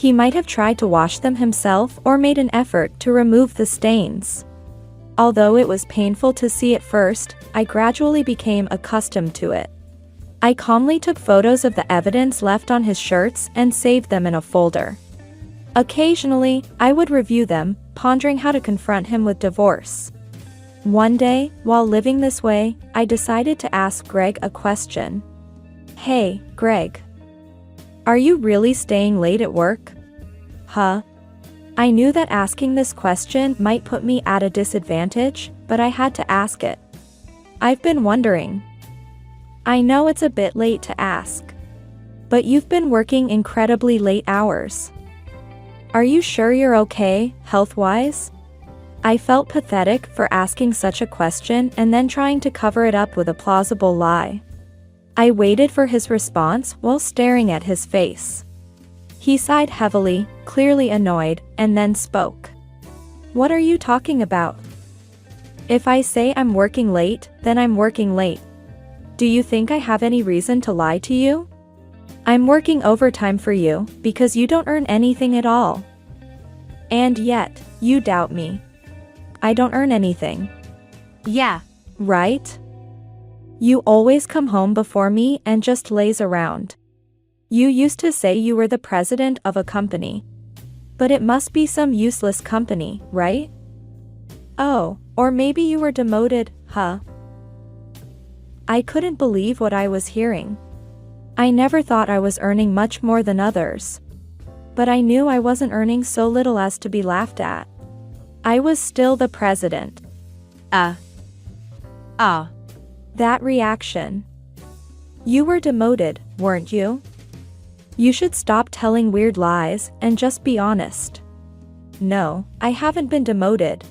He might have tried to wash them himself or made an effort to remove the stains. Although it was painful to see at first, I gradually became accustomed to it. I calmly took photos of the evidence left on his shirts and saved them in a folder. Occasionally, I would review them, pondering how to confront him with divorce. One day, while living this way, I decided to ask Greg a question. Hey, Greg. Are you really staying late at work? Huh? I knew that asking this question might put me at a disadvantage, but I had to ask it. I've been wondering. I know it's a bit late to ask, but you've been working incredibly late hours. Are you sure you're okay, health-wise? I felt pathetic for asking such a question and then trying to cover it up with a plausible lie. I waited for his response while staring at his face. He sighed heavily, clearly annoyed, and then spoke. What are you talking about? If I say I'm working late, then I'm working late. Do you think I have any reason to lie to you? I'm working overtime for you, because you don't earn anything at all. And yet, you doubt me. I don't earn anything. Yeah. Right? You always come home before me and just laze around. You used to say you were the president of a company. But it must be some useless company, right? Oh, or maybe you were demoted, huh? I couldn't believe what I was hearing. I never thought I was earning much more than others. But I knew I wasn't earning so little as to be laughed at. I was still the president. That reaction. You were demoted, weren't you? You should stop telling weird lies and just be honest. No, I haven't been demoted.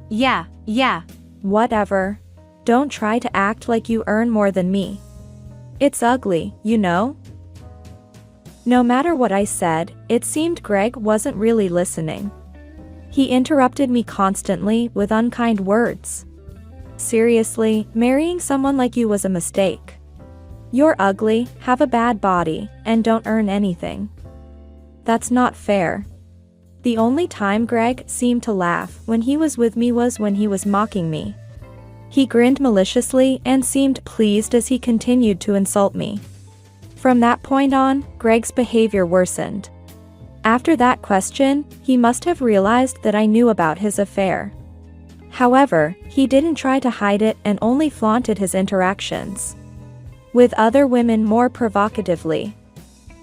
Yeah. Whatever. Don't try to act like you earn more than me. It's ugly, you know? No matter what I said, it seemed Greg wasn't really listening. He interrupted me constantly with unkind words. Seriously, marrying someone like you was a mistake. You're ugly, have a bad body, and don't earn anything. That's not fair. The only time Greg seemed to laugh when he was with me was when he was mocking me. He grinned maliciously and seemed pleased as he continued to insult me. From that point on, Greg's behavior worsened. After that question, he must have realized that I knew about his affair. However, he didn't try to hide it and only flaunted his interactions with other women more provocatively.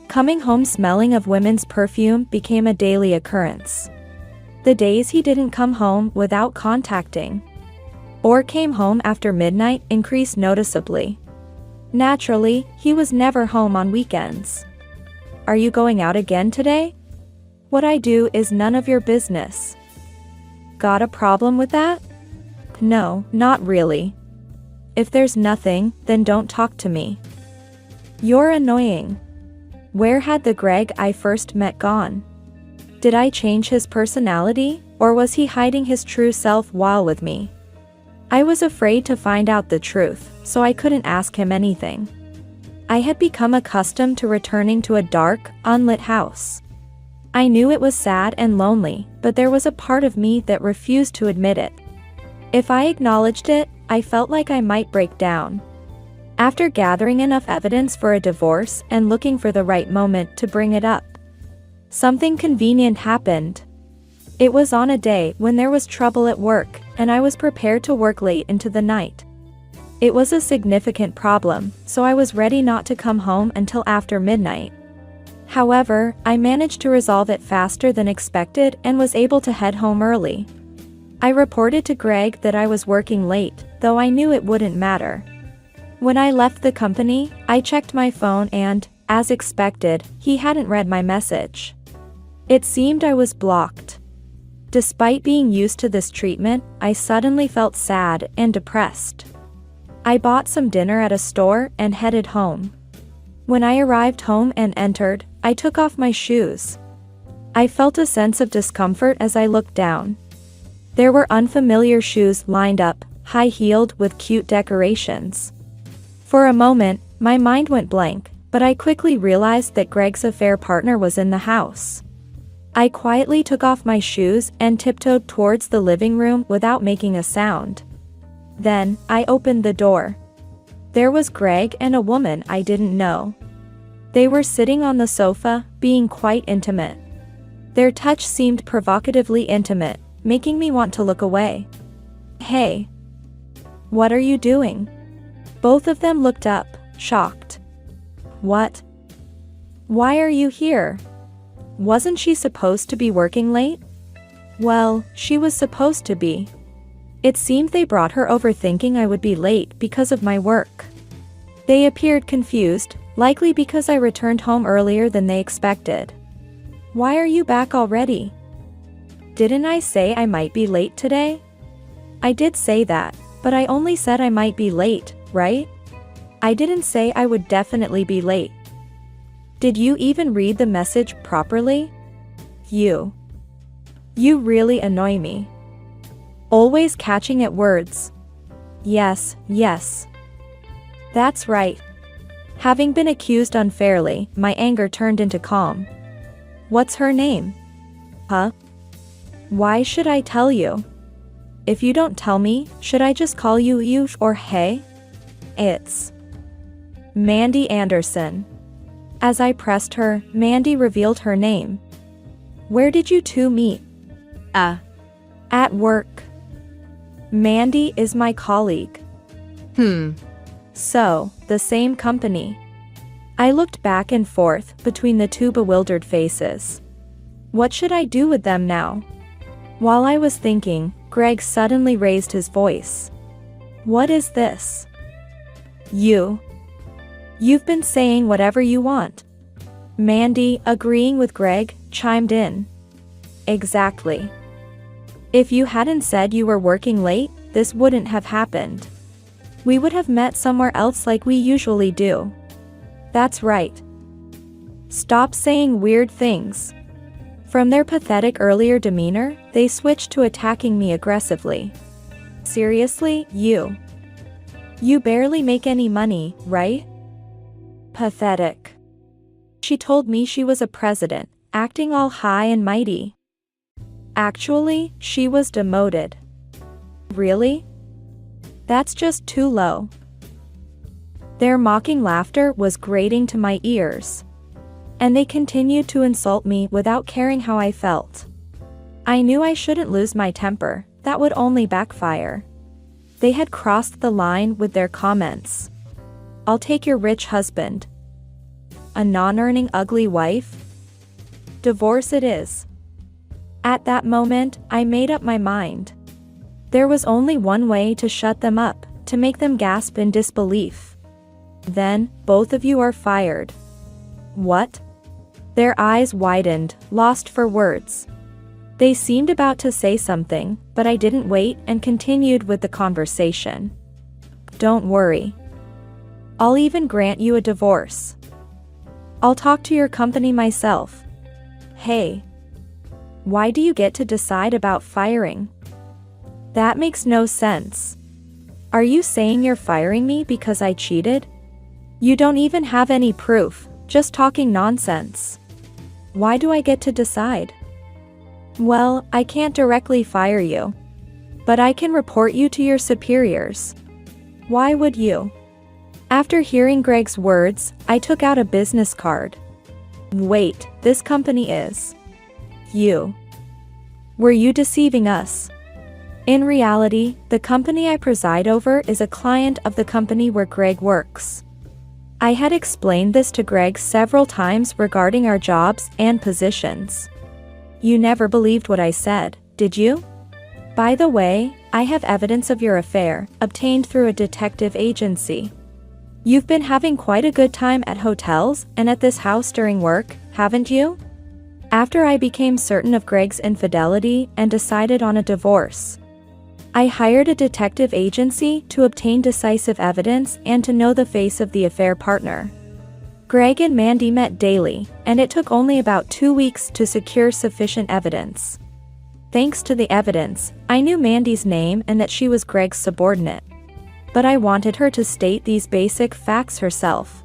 Coming home smelling of women's perfume became a daily occurrence. The days he didn't come home without contacting or came home after midnight increased noticeably. Naturally, he was never home on weekends. Are you going out again today? What I do is none of your business. Got a problem with that? No, not really. If there's nothing, then don't talk to me. You're annoying. Where had the Greg I first met gone? Did I change his personality, or was he hiding his true self while with me? I was afraid to find out the truth, so I couldn't ask him anything. I had become accustomed to returning to a dark, unlit house. I knew it was sad and lonely, but there was a part of me that refused to admit it. If I acknowledged it, I felt like I might break down. After gathering enough evidence for a divorce and looking for the right moment to bring it up, something convenient happened. It was on a day when there was trouble at work, and I was prepared to work late into the night. It was a significant problem, so I was ready not to come home until after midnight. However, I managed to resolve it faster than expected and was able to head home early. I reported to Greg that I was working late, though I knew it wouldn't matter. When I left the company, I checked my phone and, as expected, he hadn't read my message. It seemed I was blocked. Despite being used to this treatment, I suddenly felt sad and depressed. I bought some dinner at a store and headed home. When I arrived home and entered, I took off my shoes. I felt a sense of discomfort as I looked down. There were unfamiliar shoes lined up, high-heeled with cute decorations. For a moment, my mind went blank, but I quickly realized that Greg's affair partner was in the house. I quietly took off my shoes and tiptoed towards the living room without making a sound. Then, I opened the door. There was Greg and a woman I didn't know. They were sitting on the sofa, being quite intimate. Their touch seemed provocatively intimate, making me want to look away. Hey. What are you doing? Both of them looked up, shocked. What? Why are you here? Wasn't she supposed to be working late? Well, she was supposed to be. It seemed they brought her over thinking I would be late because of my work. They appeared confused, likely because I returned home earlier than they expected. Why are you back already? Didn't I say I might be late today? I did say that, but I only said I might be late, right? I didn't say I would definitely be late. Did you even read the message properly? You really annoy me. Always catching at words. Yes. That's right. Having been accused unfairly, my anger turned into calm. What's her name? Huh? Why should I tell you? If you don't tell me, should I just call you you or hey? It's Mandy Anderson. As I pressed her, Mandy revealed her name. Where did you two meet? At work. Mandy is my colleague. So, the same company. I looked back and forth between the two bewildered faces. What should I do with them now? While I was thinking, Greg suddenly raised his voice. What is this? You've been saying whatever you want. Mandy, agreeing with Greg, chimed in. Exactly. If you hadn't said you were working late, this wouldn't have happened. We would have met somewhere else like we usually do. That's right. Stop saying weird things. From their pathetic earlier demeanor, they switched to attacking me aggressively. Seriously, you barely make any money, right? Pathetic. She told me she was a president, acting all high and mighty. Actually, she was demoted. Really? That's just too low. Their mocking laughter was grating to my ears. And they continued to insult me without caring how I felt. I knew I shouldn't lose my temper, that would only backfire. They had crossed the line with their comments. I'll take your rich husband. A non-earning ugly wife? Divorce it is. At that moment, I made up my mind. There was only one way to shut them up, to make them gasp in disbelief. Then, both of you are fired. What? Their eyes widened, lost for words. They seemed about to say something, but I didn't wait and continued with the conversation. Don't worry. I'll even grant you a divorce. I'll talk to your company myself. Hey. Why do you get to decide about firing? That makes no sense. Are you saying you're firing me because I cheated? You don't even have any proof, just talking nonsense. Why do I get to decide? Well, I can't directly fire you. But I can report you to your superiors. Why would you? After hearing Greg's words, I took out a business card. Wait, this company is. You. Were you deceiving us? In reality, the company I preside over is a client of the company where Greg works. I had explained this to Greg several times regarding our jobs and positions. You never believed what I said, did you? By the way, I have evidence of your affair, obtained through a detective agency. You've been having quite a good time at hotels and at this house during work, haven't you? After I became certain of Greg's infidelity and decided on a divorce, I hired a detective agency to obtain decisive evidence and to know the face of the affair partner. Greg and Mandy met daily, and it took only about 2 weeks to secure sufficient evidence. Thanks to the evidence, I knew Mandy's name and that she was Greg's subordinate. But I wanted her to state these basic facts herself.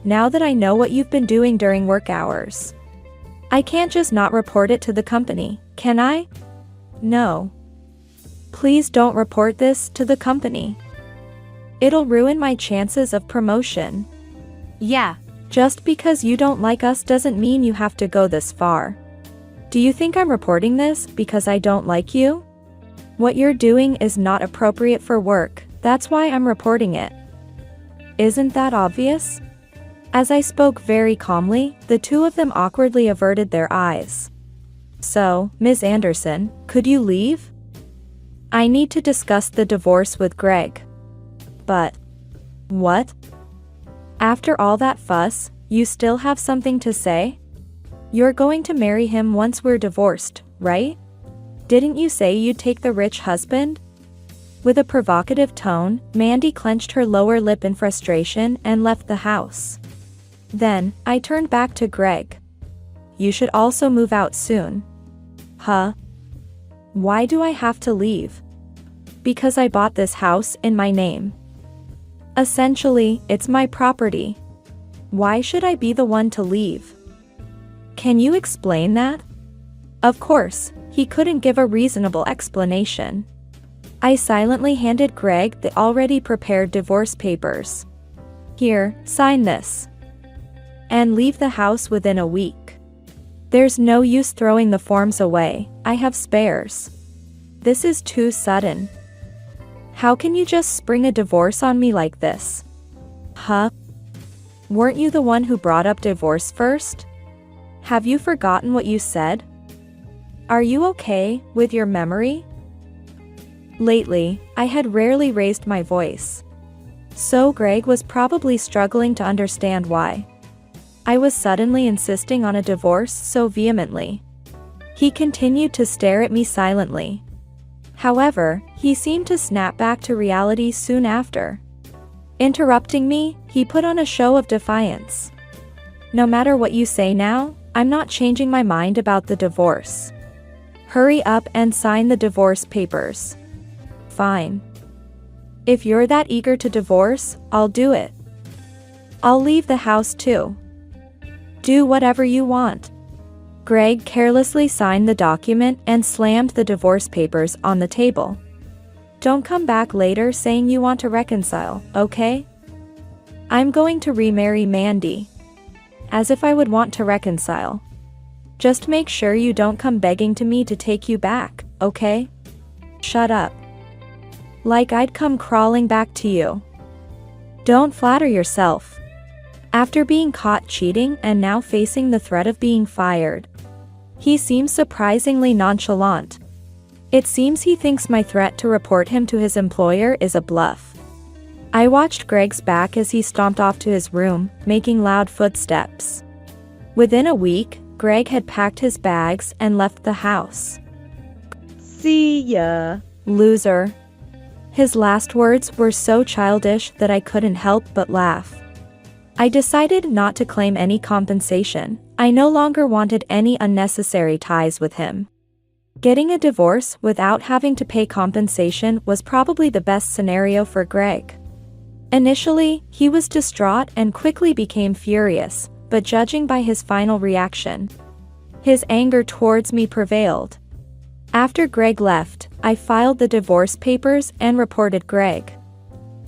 Now that I know what you've been doing during work hours, I can't just not report it to the company, can I? No. Please don't report this to the company. It'll ruin my chances of promotion. Yeah, just because you don't like us doesn't mean you have to go this far. Do you think I'm reporting this because I don't like you? What you're doing is not appropriate for work, that's why I'm reporting it. Isn't that obvious? As I spoke very calmly, the two of them awkwardly averted their eyes. So, Ms. Anderson, could you leave? I need to discuss the divorce with Greg. But, what? After all that fuss, you still have something to say? You're going to marry him once we're divorced, right? Didn't you say you'd take the rich husband? With a provocative tone, Mandy clenched her lower lip in frustration and left the house. Then, I turned back to Greg. You should also move out soon. Huh? Why do I have to leave? Because I bought this house in my name. Essentially, it's my property. Why should I be the one to leave? Can you explain that? Of course, he couldn't give a reasonable explanation. I silently handed Greg the already prepared divorce papers. Here, sign this. And leave the house within a week. There's no use throwing the forms away, I have spares. This is too sudden. How can you just spring a divorce on me like this? Huh? Weren't you the one who brought up divorce first? Have you forgotten what you said? Are you okay with your memory? Lately, I had rarely raised my voice. So Greg was probably struggling to understand why I was suddenly insisting on a divorce so vehemently. He continued to stare at me silently. However, he seemed to snap back to reality soon after. Interrupting me, he put on a show of defiance. No matter what you say now, I'm not changing my mind about the divorce. Hurry up and sign the divorce papers. Fine. If you're that eager to divorce, I'll do it. I'll leave the house too. Do whatever you want. Greg carelessly signed the document and slammed the divorce papers on the table. Don't come back later saying you want to reconcile, okay? I'm going to remarry Mandy. As if I would want to reconcile. Just make sure you don't come begging to me to take you back, okay? Shut up. Like I'd come crawling back to you. Don't flatter yourself. After being caught cheating and now facing the threat of being fired, he seems surprisingly nonchalant. It seems he thinks my threat to report him to his employer is a bluff. I watched Greg's back as he stomped off to his room, making loud footsteps. Within a week, Greg had packed his bags and left the house. See ya. Loser. His last words were so childish that I couldn't help but laugh. I decided not to claim any compensation. I no longer wanted any unnecessary ties with him. Getting a divorce without having to pay compensation was probably the best scenario for Greg. Initially, he was distraught and quickly became furious, but judging by his final reaction, his anger towards me prevailed. After Greg left, I filed the divorce papers and reported Greg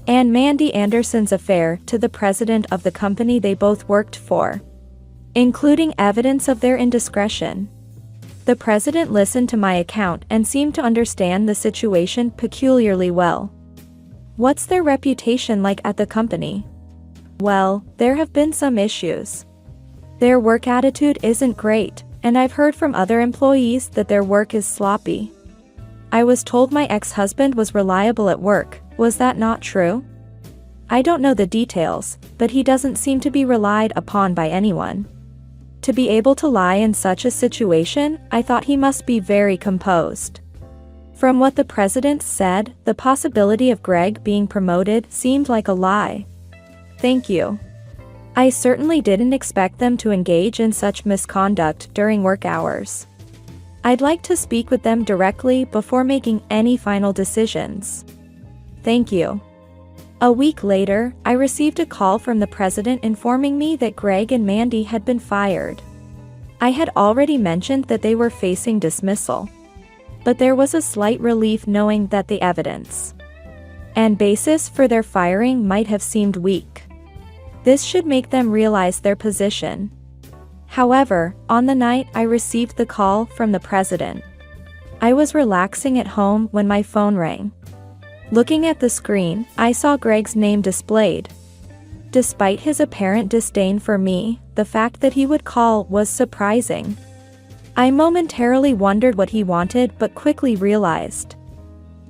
and Mandy Anderson's affair to the president of the company they both worked for, including evidence of their indiscretion. The president listened to my account and seemed to understand the situation peculiarly well. What's their reputation like at the company? Well, there have been some issues. Their work attitude isn't great, and I've heard from other employees that their work is sloppy. I was told my ex-husband was reliable at work. Was that not true? I don't know the details, but he doesn't seem to be relied upon by anyone. To be able to lie in such a situation, I thought he must be very composed. From what the president said, the possibility of Greg being promoted seemed like a lie. Thank you. I certainly didn't expect them to engage in such misconduct during work hours. I'd like to speak with them directly before making any final decisions. Thank you. A week later, I received a call from the president informing me that Greg and Mandy had been fired. I had already mentioned that they were facing dismissal. But there was a slight relief knowing that the evidence and basis for their firing might have seemed weak. This should make them realize their position. However, on the night I received the call from the president, I was relaxing at home when my phone rang. Looking at the screen, I saw Greg's name displayed. Despite his apparent disdain for me, the fact that he would call was surprising. I momentarily wondered what he wanted but quickly realized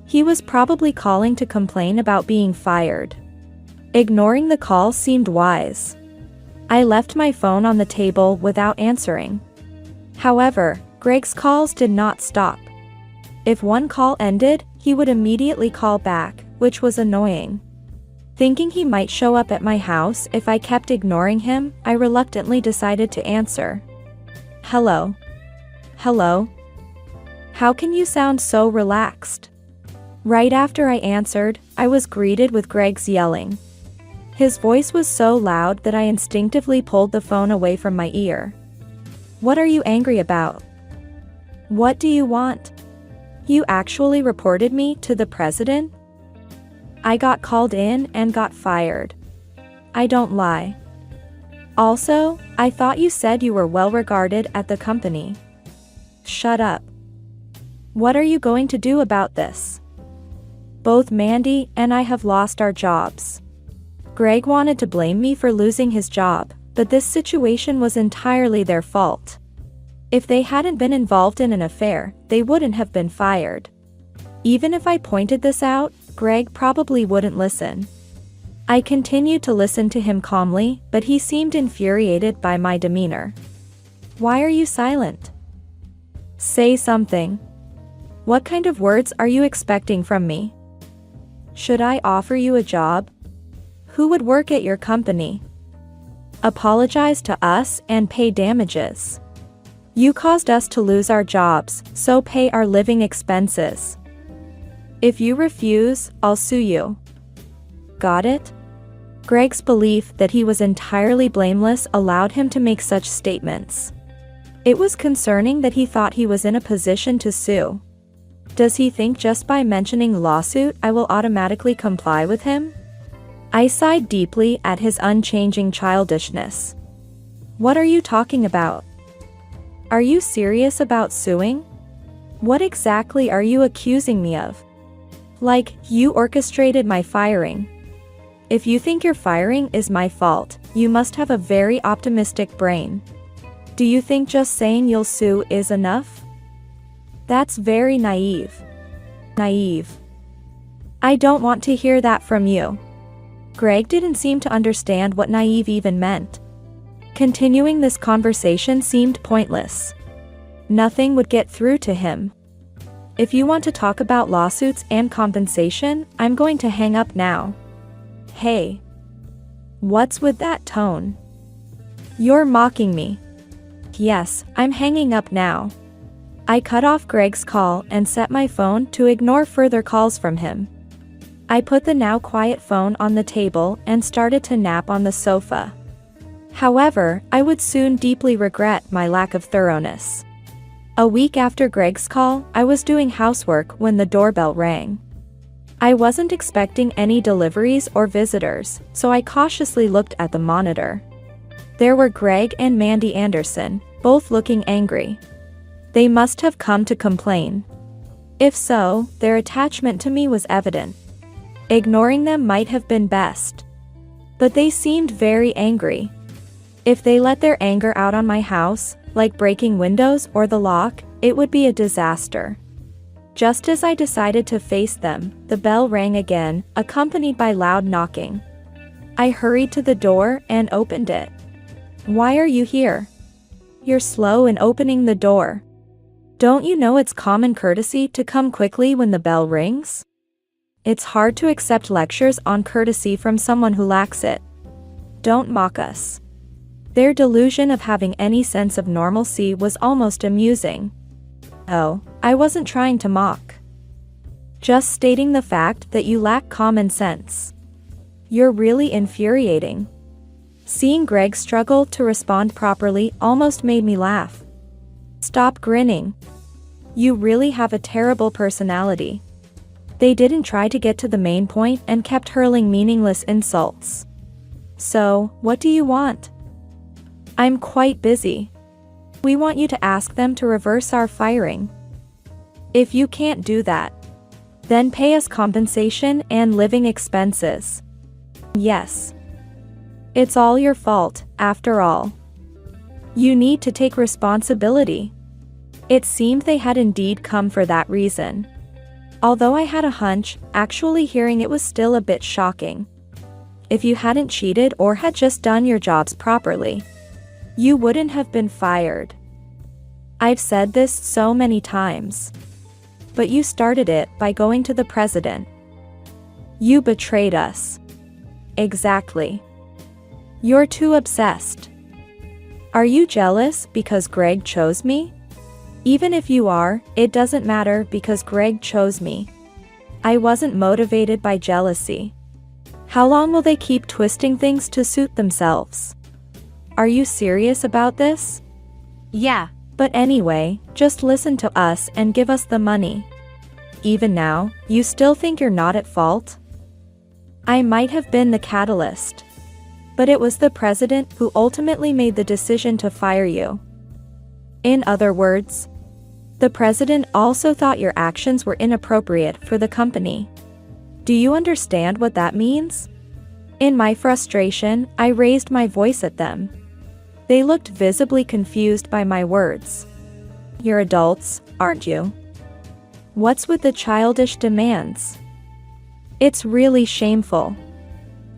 he was probably calling to complain about being fired. Ignoring the call seemed wise. I left my phone on the table without answering. However, Greg's calls did not stop. If one call ended, he would immediately call back, which was annoying. Thinking he might show up at my house if I kept ignoring him, I reluctantly decided to answer. Hello. Hello? How can you sound so relaxed? Right after I answered, I was greeted with Greg's yelling. His voice was so loud that I instinctively pulled the phone away from my ear. What are you angry about? What do you want? You actually reported me to the president? I got called in and got fired. I don't lie. Also, I thought you said you were well regarded at the company. Shut up. What are you going to do about this? Both Mandy and I have lost our jobs. Greg wanted to blame me for losing his job, but this situation was entirely their fault. If they hadn't been involved in an affair, they wouldn't have been fired. Even if I pointed this out, Greg probably wouldn't listen. I continued to listen to him calmly, but he seemed infuriated by my demeanor. Why are you silent? Say something. What kind of words are you expecting from me? Should I offer you a job? Who would work at your company? Apologize to us and pay damages. You caused us to lose our jobs, so pay our living expenses. If you refuse, I'll sue you. Got it? Greg's belief that he was entirely blameless allowed him to make such statements. It was concerning that he thought he was in a position to sue. Does he think just by mentioning lawsuit I will automatically comply with him? I sighed deeply at his unchanging childishness. What are you talking about? Are you serious about suing? What exactly are you accusing me of? Like, you orchestrated my firing. If you think your firing is my fault, you must have a very optimistic brain. Do you think just saying you'll sue is enough? That's very naive. Naive. I don't want to hear that from you. Greg didn't seem to understand what naive even meant. Continuing this conversation seemed pointless. Nothing would get through to him. If you want to talk about lawsuits and compensation, I'm going to hang up now. Hey. What's with that tone? You're mocking me. Yes, I'm hanging up now. I cut off Greg's call and set my phone to ignore further calls from him. I put the now quiet phone on the table and started to nap on the sofa. However, I would soon deeply regret my lack of thoroughness. A week after Greg's call, I was doing housework when the doorbell rang. I wasn't expecting any deliveries or visitors, so I cautiously looked at the monitor. There were Greg and Mandy Anderson, both looking angry. They must have come to complain. If so, their attachment to me was evident. Ignoring them might have been best. But they seemed very angry. If they let their anger out on my house, like breaking windows or the lock, it would be a disaster. Just as I decided to face them, the bell rang again, accompanied by loud knocking. I hurried to the door and opened it. Why are you here? You're slow in opening the door. Don't you know it's common courtesy to come quickly when the bell rings? It's hard to accept lectures on courtesy from someone who lacks it. Don't mock us. Their delusion of having any sense of normalcy was almost amusing. Oh, I wasn't trying to mock. Just stating the fact that you lack common sense. You're really infuriating. Seeing Greg struggle to respond properly almost made me laugh. Stop grinning. You really have a terrible personality. They didn't try to get to the main point and kept hurling meaningless insults. So, what do you want? I'm quite busy. We want you to ask them to reverse our firing. If you can't do that, then pay us compensation and living expenses. Yes. It's all your fault, after all. You need to take responsibility. It seemed they had indeed come for that reason. Although I had a hunch, actually hearing it was still a bit shocking. If you hadn't cheated or had just done your jobs properly, you wouldn't have been fired. I've said this so many times. But you started it by going to the president. You betrayed us. Exactly. You're too obsessed. Are you jealous because Greg chose me? Even if you are, it doesn't matter because Greg chose me. I wasn't motivated by jealousy. How long will they keep twisting things to suit themselves? Are you serious about this? Yeah. But anyway, just listen to us and give us the money. Even now, you still think you're not at fault? I might have been the catalyst. But it was the president who ultimately made the decision to fire you. In other words, the president also thought your actions were inappropriate for the company. Do you understand what that means? In my frustration, I raised my voice at them. They looked visibly confused by my words. You're adults, aren't you? What's with the childish demands? It's really shameful.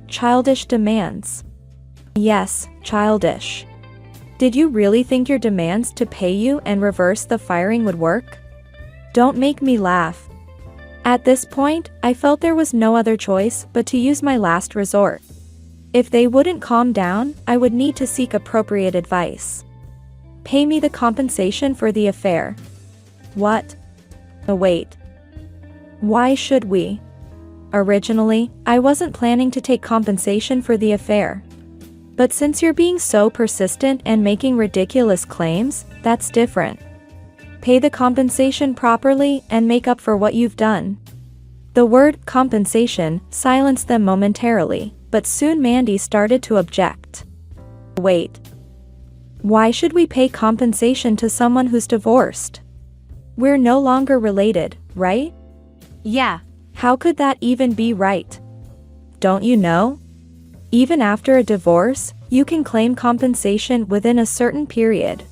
Childish demands. Yes, childish. Did you really think your demands to pay you and reverse the firing would work? Don't make me laugh. At this point, I felt there was no other choice but to use my last resort. If they wouldn't calm down, I would need to seek appropriate advice. Pay me the compensation for the affair. What? Oh, wait. Why should we? Originally, I wasn't planning to take compensation for the affair. But since you're being so persistent and making ridiculous claims, that's different. Pay the compensation properly and make up for what you've done. The word compensation silenced them momentarily, but soon Mandy started to object. Wait. Why should we pay compensation to someone who's divorced? We're no longer related, right? Yeah. How could that even be right? Don't you know? Even after a divorce, you can claim compensation within a certain period.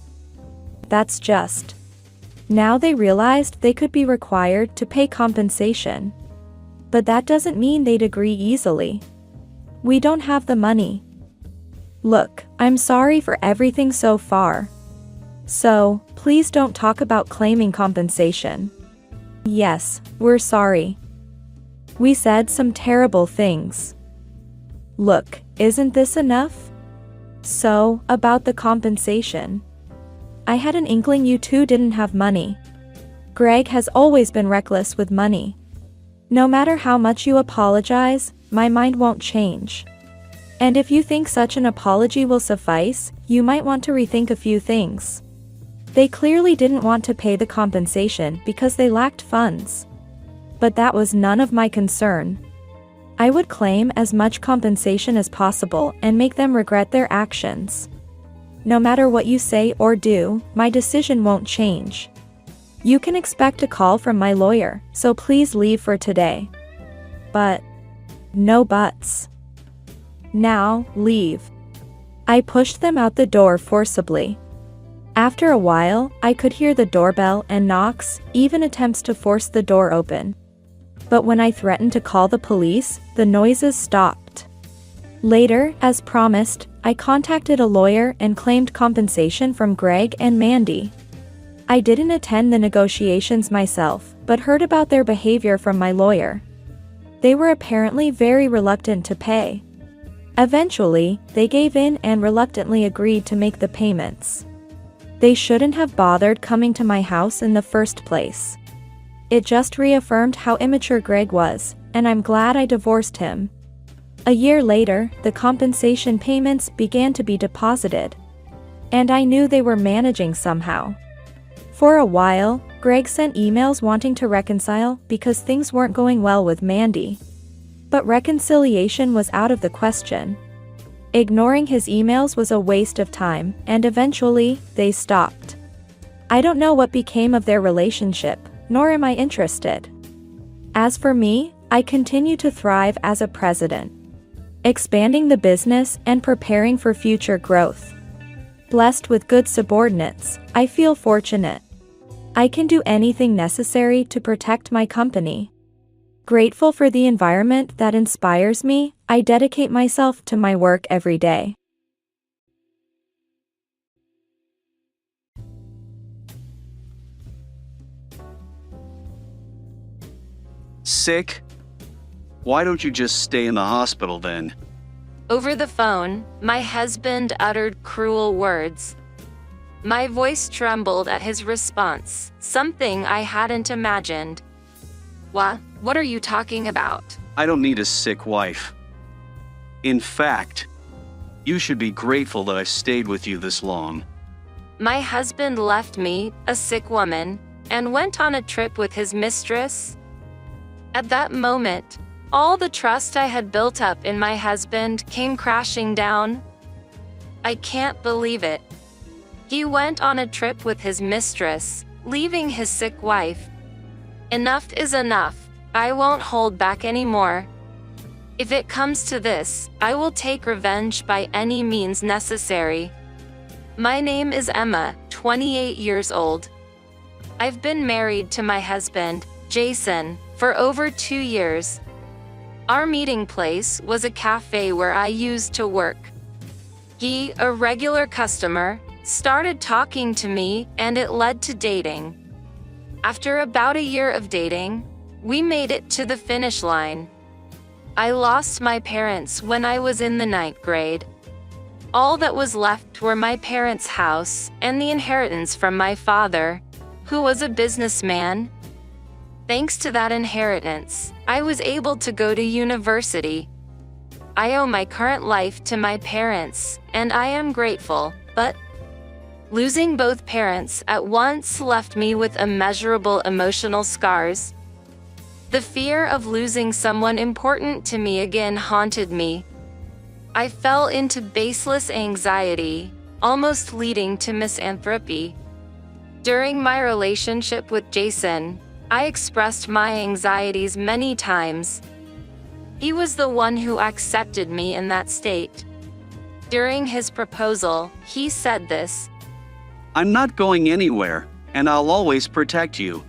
That's just. Now they realized they could be required to pay compensation. But that doesn't mean they'd agree easily. We don't have the money. Look, I'm sorry for everything so far. So, please don't talk about claiming compensation. Yes, we're sorry. We said some terrible things. Look, isn't this enough? So, about the compensation. I had an inkling you two didn't have money. Greg has always been reckless with money. No matter how much you apologize, my mind won't change. And if you think such an apology will suffice, you might want to rethink a few things. They clearly didn't want to pay the compensation because they lacked funds. But that was none of my concern. I would claim as much compensation as possible and make them regret their actions. No matter what you say or do, my decision won't change. You can expect a call from my lawyer, so please leave for today. But, no buts. Now, leave. I pushed them out the door forcibly. After a while, I could hear the doorbell and knocks, even attempts to force the door open. But when I threatened to call the police, the noises stopped. Later, as promised, I contacted a lawyer and claimed compensation from Greg and Mandy. I didn't attend the negotiations myself, but heard about their behavior from my lawyer. They were apparently very reluctant to pay. Eventually, they gave in and reluctantly agreed to make the payments. They shouldn't have bothered coming to my house in the first place. It just reaffirmed how immature Greg was, and I'm glad I divorced him. A year later, the compensation payments began to be deposited. And I knew they were managing somehow. For a while, Greg sent emails wanting to reconcile because things weren't going well with Mandy. But reconciliation was out of the question. Ignoring his emails was a waste of time, and eventually, they stopped. I don't know what became of their relationship, nor am I interested. As for me, I continue to thrive as a president, expanding the business and preparing for future growth. Blessed with good subordinates, I feel fortunate. I can do anything necessary to protect my company. Grateful for the environment that inspires me, I dedicate myself to my work every day. Sick? Why don't you just stay in the hospital then? Over the phone, my husband uttered cruel words. My voice trembled at his response, something I hadn't imagined. What are you talking about? I don't need a sick wife. In fact, you should be grateful that I stayed with you this long. My husband left me, a sick woman, and went on a trip with his mistress. At that moment, all the trust I had built up in my husband came crashing down. I can't believe it. He went on a trip with his mistress, leaving his sick wife. Enough is enough. I won't hold back anymore. If it comes to this, I will take revenge by any means necessary. My name is Emma, 28 years old. I've been married to my husband, Jason, for over 2 years. Our meeting place was a cafe where I used to work. He, a regular customer, started talking to me, and it led to dating. After about a year of dating, we made it to the finish line. I lost my parents when I was in the 9th grade. All that was left were my parents' house and the inheritance from my father, who was a businessman. Thanks to that inheritance, I was able to go to university. I owe my current life to my parents, and I am grateful, but losing both parents at once left me with immeasurable emotional scars. The fear of losing someone important to me again haunted me. I fell into baseless anxiety, almost leading to misanthropy. During my relationship with Jason, I expressed my anxieties many times. He was the one who accepted me in that state. During his proposal, he said this: I'm not going anywhere, and I'll always protect you.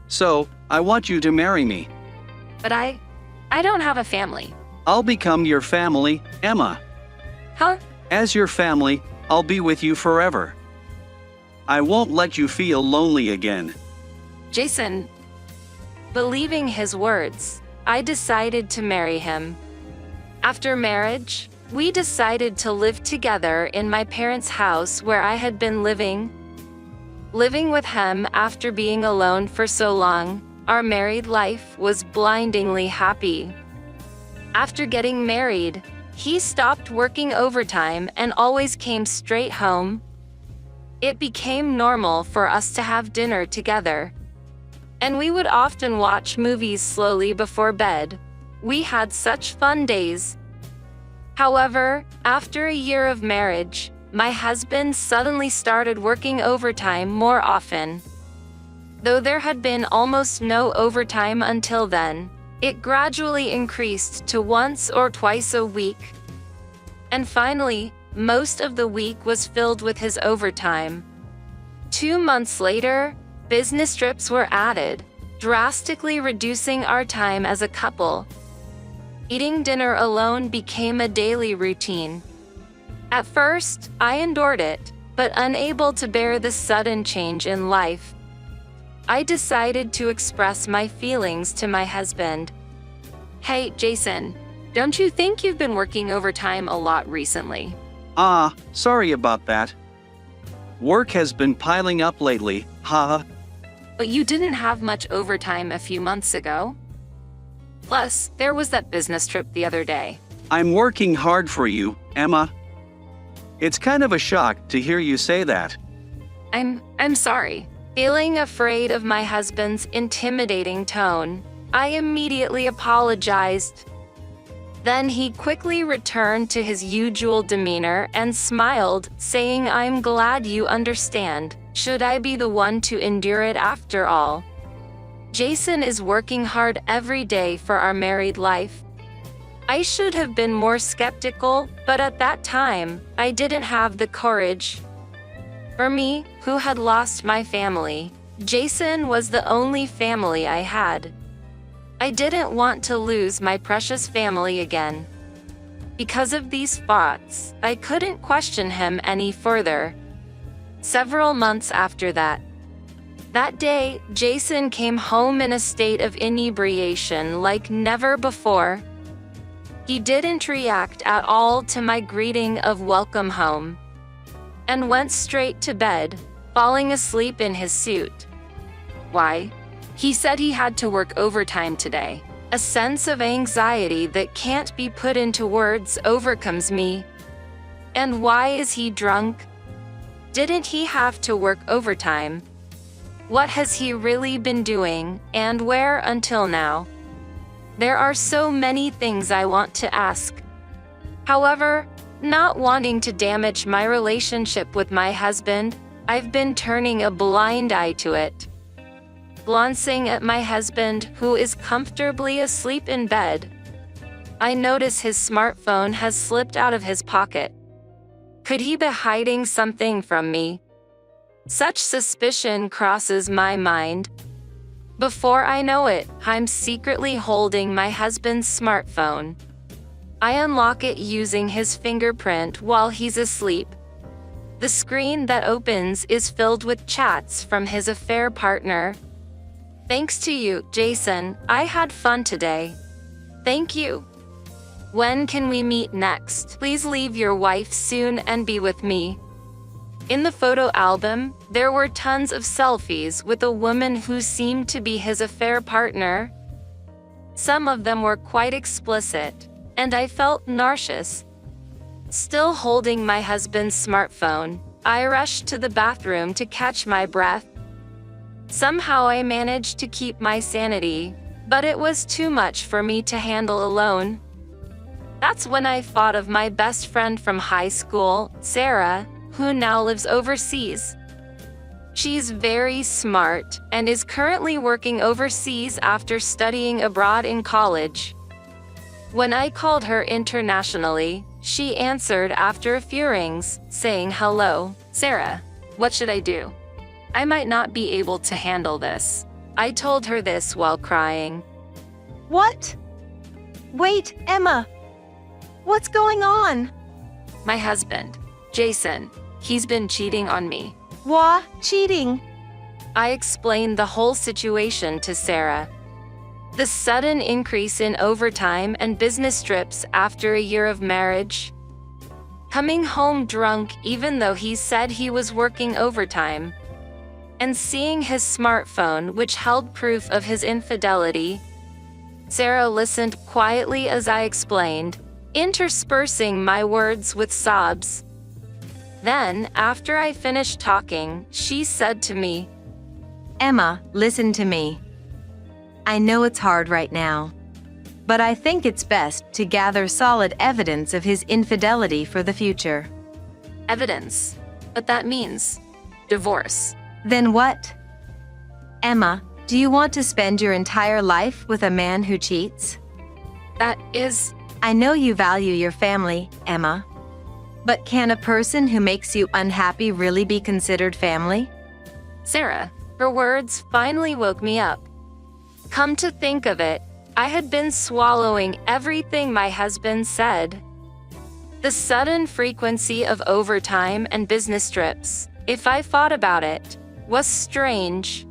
So, I want you to marry me. But I don't have a family. I'll become your family, Emma. Huh? As your family, I'll be with you forever. I won't let you feel lonely again. Jason. Believing his words, I decided to marry him. After marriage, we decided to live together in my parents' house where I had been living. Living with him after being alone for so long, our married life was blindingly happy. After getting married, he stopped working overtime and always came straight home. It became normal for us to have dinner together. And we would often watch movies slowly before bed. We had such fun days. However, after a year of marriage, my husband suddenly started working overtime more often. Though there had been almost no overtime until then, it gradually increased to once or twice a week. And finally, most of the week was filled with his overtime. 2 months later, business trips were added, drastically reducing our time as a couple. Eating dinner alone became a daily routine. At first, I endured it, but unable to bear the sudden change in life, I decided to express my feelings to my husband. Hey, Jason, don't you think you've been working overtime a lot recently? Sorry about that. Work has been piling up lately, haha. But you didn't have much overtime a few months ago. Plus, there was that business trip the other day. I'm working hard for you, Emma. It's kind of a shock to hear you say that. I'm sorry. Feeling afraid of my husband's intimidating tone, I immediately apologized. Then he quickly returned to his usual demeanor and smiled, saying, "I'm glad you understand. Should I be the one to endure it after all? Jason is working hard every day for our married life." I should have been more skeptical, but at that time, I didn't have the courage. For me, who had lost my family, Jason was the only family I had. I didn't want to lose my precious family again. Because of these thoughts, I couldn't question him any further. Several months after that day, Jason came home in a state of inebriation like never before. He didn't react at all to my greeting of welcome home, and went straight to bed, falling asleep in his suit. Why? He said he had to work overtime today. A sense of anxiety that can't be put into words overcomes me. And why is he drunk? Didn't he have to work overtime? What has he really been doing, and where until now? There are so many things I want to ask. However, not wanting to damage my relationship with my husband, I've been turning a blind eye to it. Glancing at my husband, who is comfortably asleep in bed, I notice his smartphone has slipped out of his pocket. Could he be hiding something from me? Such suspicion crosses my mind. Before I know it, I'm secretly holding my husband's smartphone. I unlock it using his fingerprint while he's asleep. The screen that opens is filled with chats from his affair partner. "Thanks to you, Jason, I had fun today. Thank you. When can we meet next? Please leave your wife soon and be with me." In the photo album, there were tons of selfies with a woman who seemed to be his affair partner. Some of them were quite explicit, and I felt nauseous. Still holding my husband's smartphone, I rushed to the bathroom to catch my breath. Somehow I managed to keep my sanity, but it was too much for me to handle alone. That's when I thought of my best friend from high school, Sarah, who now lives overseas. She's very smart and is currently working overseas after studying abroad in college. When I called her internationally, she answered after a few rings, saying, "Hello, Sarah. What should I do? I might not be able to handle this." I told her this while crying. What? Wait, Emma. What's going on? My husband, Jason, he's been cheating on me. What? Cheating? I explained the whole situation to Sarah. The sudden increase in overtime and business trips after a year of marriage. Coming home drunk even though he said he was working overtime. And seeing his smartphone, which held proof of his infidelity. Sarah listened quietly as I explained, interspersing my words with sobs. Then, after I finished talking, she said to me, "Emma, listen to me. I know it's hard right now, but I think it's best to gather solid evidence of his infidelity for the future." Evidence? But that means divorce. Then what? Emma, do you want to spend your entire life with a man who cheats? That is... I know you value your family, Emma. But can a person who makes you unhappy really be considered family? Sarah, her words finally woke me up. Come to think of it, I had been swallowing everything my husband said. The sudden frequency of overtime and business trips, if I thought about it, was strange.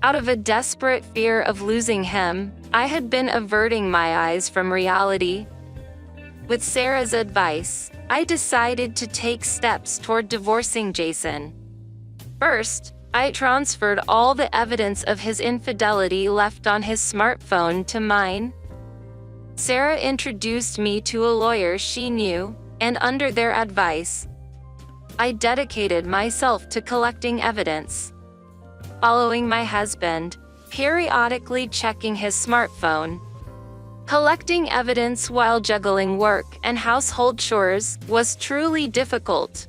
Out of a desperate fear of losing him, I had been averting my eyes from reality. With Sarah's advice, I decided to take steps toward divorcing Jason. First, I transferred all the evidence of his infidelity left on his smartphone to mine. Sarah introduced me to a lawyer she knew, and under their advice, I dedicated myself to collecting evidence. Following my husband, periodically checking his smartphone, collecting evidence while juggling work and household chores was truly difficult.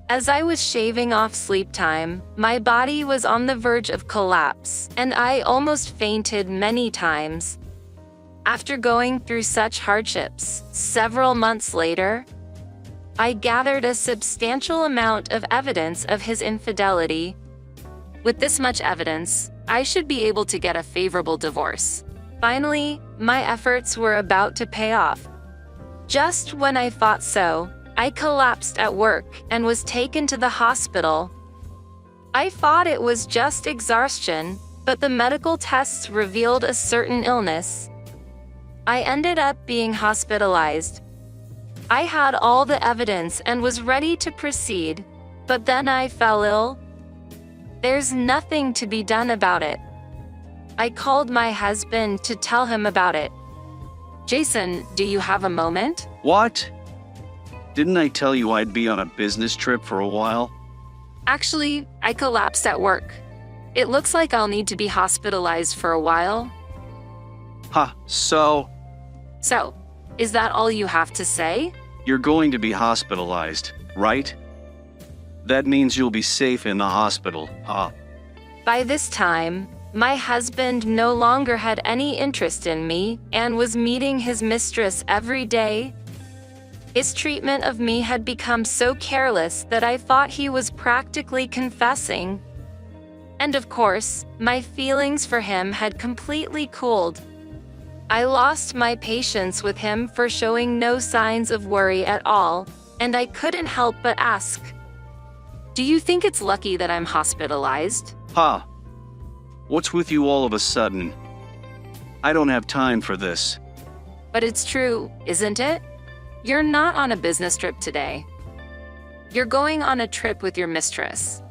As I was shaving off sleep time, my body was on the verge of collapse, and I almost fainted many times. After going through such hardships, several months later, I gathered a substantial amount of evidence of his infidelity. With this much evidence, I should be able to get a favorable divorce. Finally, my efforts were about to pay off. Just when I thought so, I collapsed at work and was taken to the hospital. I thought it was just exhaustion, but the medical tests revealed a certain illness. I ended up being hospitalized. I had all the evidence and was ready to proceed, but then I fell ill. There's nothing to be done about it. I called my husband to tell him about it. Jason, do you have a moment? What? Didn't I tell you I'd be on a business trip for a while? Actually, I collapsed at work. It looks like I'll need to be hospitalized for a while. So, is that all you have to say? you're going to be hospitalized, right? That means you'll be safe in the hospital, huh? By this time, my husband no longer had any interest in me and was meeting his mistress every day. His treatment of me had become so careless that I thought he was practically confessing. And of course, my feelings for him had completely cooled. I lost my patience with him for showing no signs of worry at all, and I couldn't help but ask, "Do you think it's lucky that I'm hospitalized?" What's with you all of a sudden? I don't have time for this. But it's true, isn't it? You're not on a business trip today. You're going on a trip with your mistress.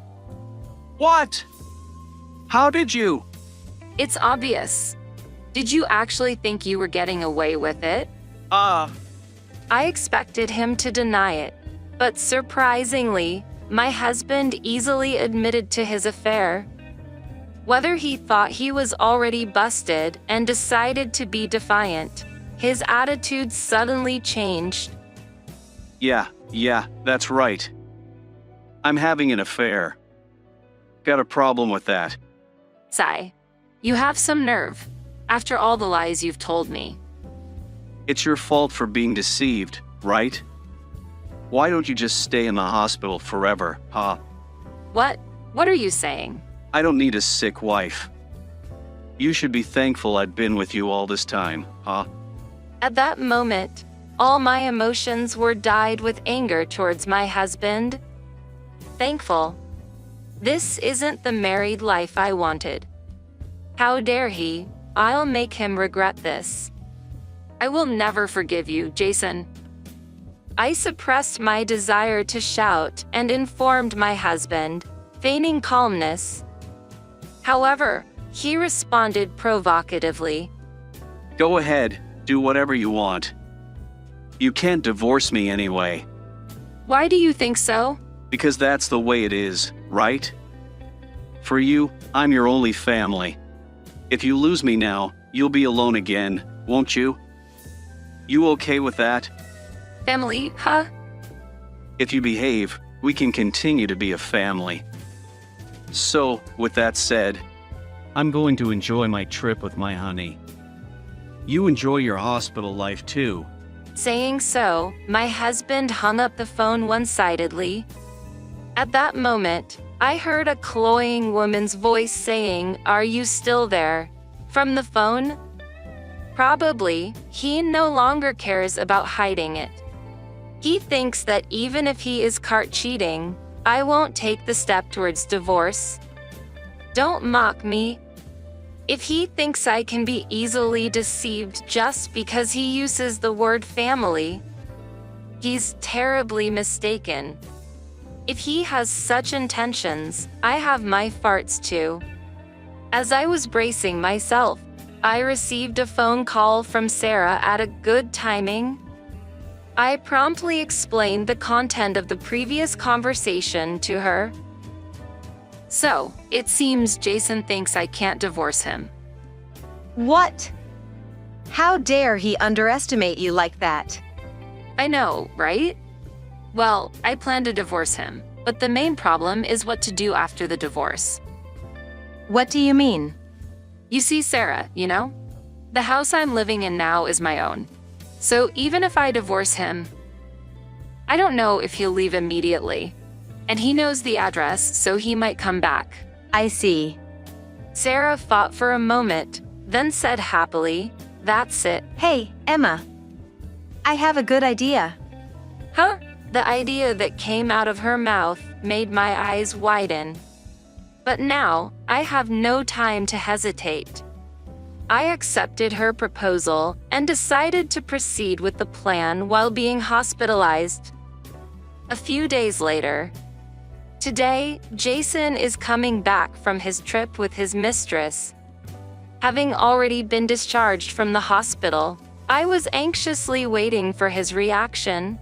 What? How did you? It's obvious. Did you actually think you were getting away with it? I expected him to deny it, but surprisingly, my husband easily admitted to his affair. Whether he thought he was already busted and decided to be defiant, his attitude suddenly changed. Yeah, that's right. I'm having an affair. Got a problem with that. Sigh. You have some nerve, after all the lies you've told me. It's your fault for being deceived, right? Why don't you just stay in the hospital forever, huh? What? What are you saying? I don't need a sick wife. You should be thankful I'd been with you all this time, huh? At that moment, all my emotions were dyed with anger towards my husband. Thankful. This isn't the married life I wanted. How dare he? I'll make him regret this. I will never forgive you, Jason. I suppressed my desire to shout and informed my husband, feigning calmness. However, he responded provocatively. Go ahead, do whatever you want. You can't divorce me anyway. Why do you think so? Because that's the way it is, right? For you, I'm your only family. If you lose me now, you'll be alone again, won't you? You okay with that? Family, huh? If you behave, we can continue to be a family. So, with that said, I'm going to enjoy my trip with my honey. You enjoy your hospital life too. Saying so, my husband hung up the phone one-sidedly. At that moment, I heard a cloying woman's voice saying, "Are you still there?" from the phone. Probably, he no longer cares about hiding it. He thinks that even if he is caught cheating, I won't take the step towards divorce. Don't mock me. If he thinks I can be easily deceived just because he uses the word family, he's terribly mistaken. If he has such intentions, I have my farts too. As I was bracing myself, I received a phone call from Sarah at a good timing. I promptly explained the content of the previous conversation to her. So, it seems Jason thinks I can't divorce him. What? How dare he underestimate you like that? I know, right? Well, I plan to divorce him, but the main problem is what to do after the divorce. What do you mean? You see, Sarah, you know? The house I'm living in now is my own. So even if I divorce him, I don't know if he'll leave immediately. And he knows the address, so he might come back. I see. Sarah fought for a moment, then said happily, "That's it." Hey, Emma. I have a good idea. Huh? The idea that came out of her mouth made my eyes widen. But now, I have no time to hesitate. I accepted her proposal and decided to proceed with the plan while being hospitalized. A few days later, today, Jason is coming back from his trip with his mistress. Having already been discharged from the hospital, I was anxiously waiting for his reaction.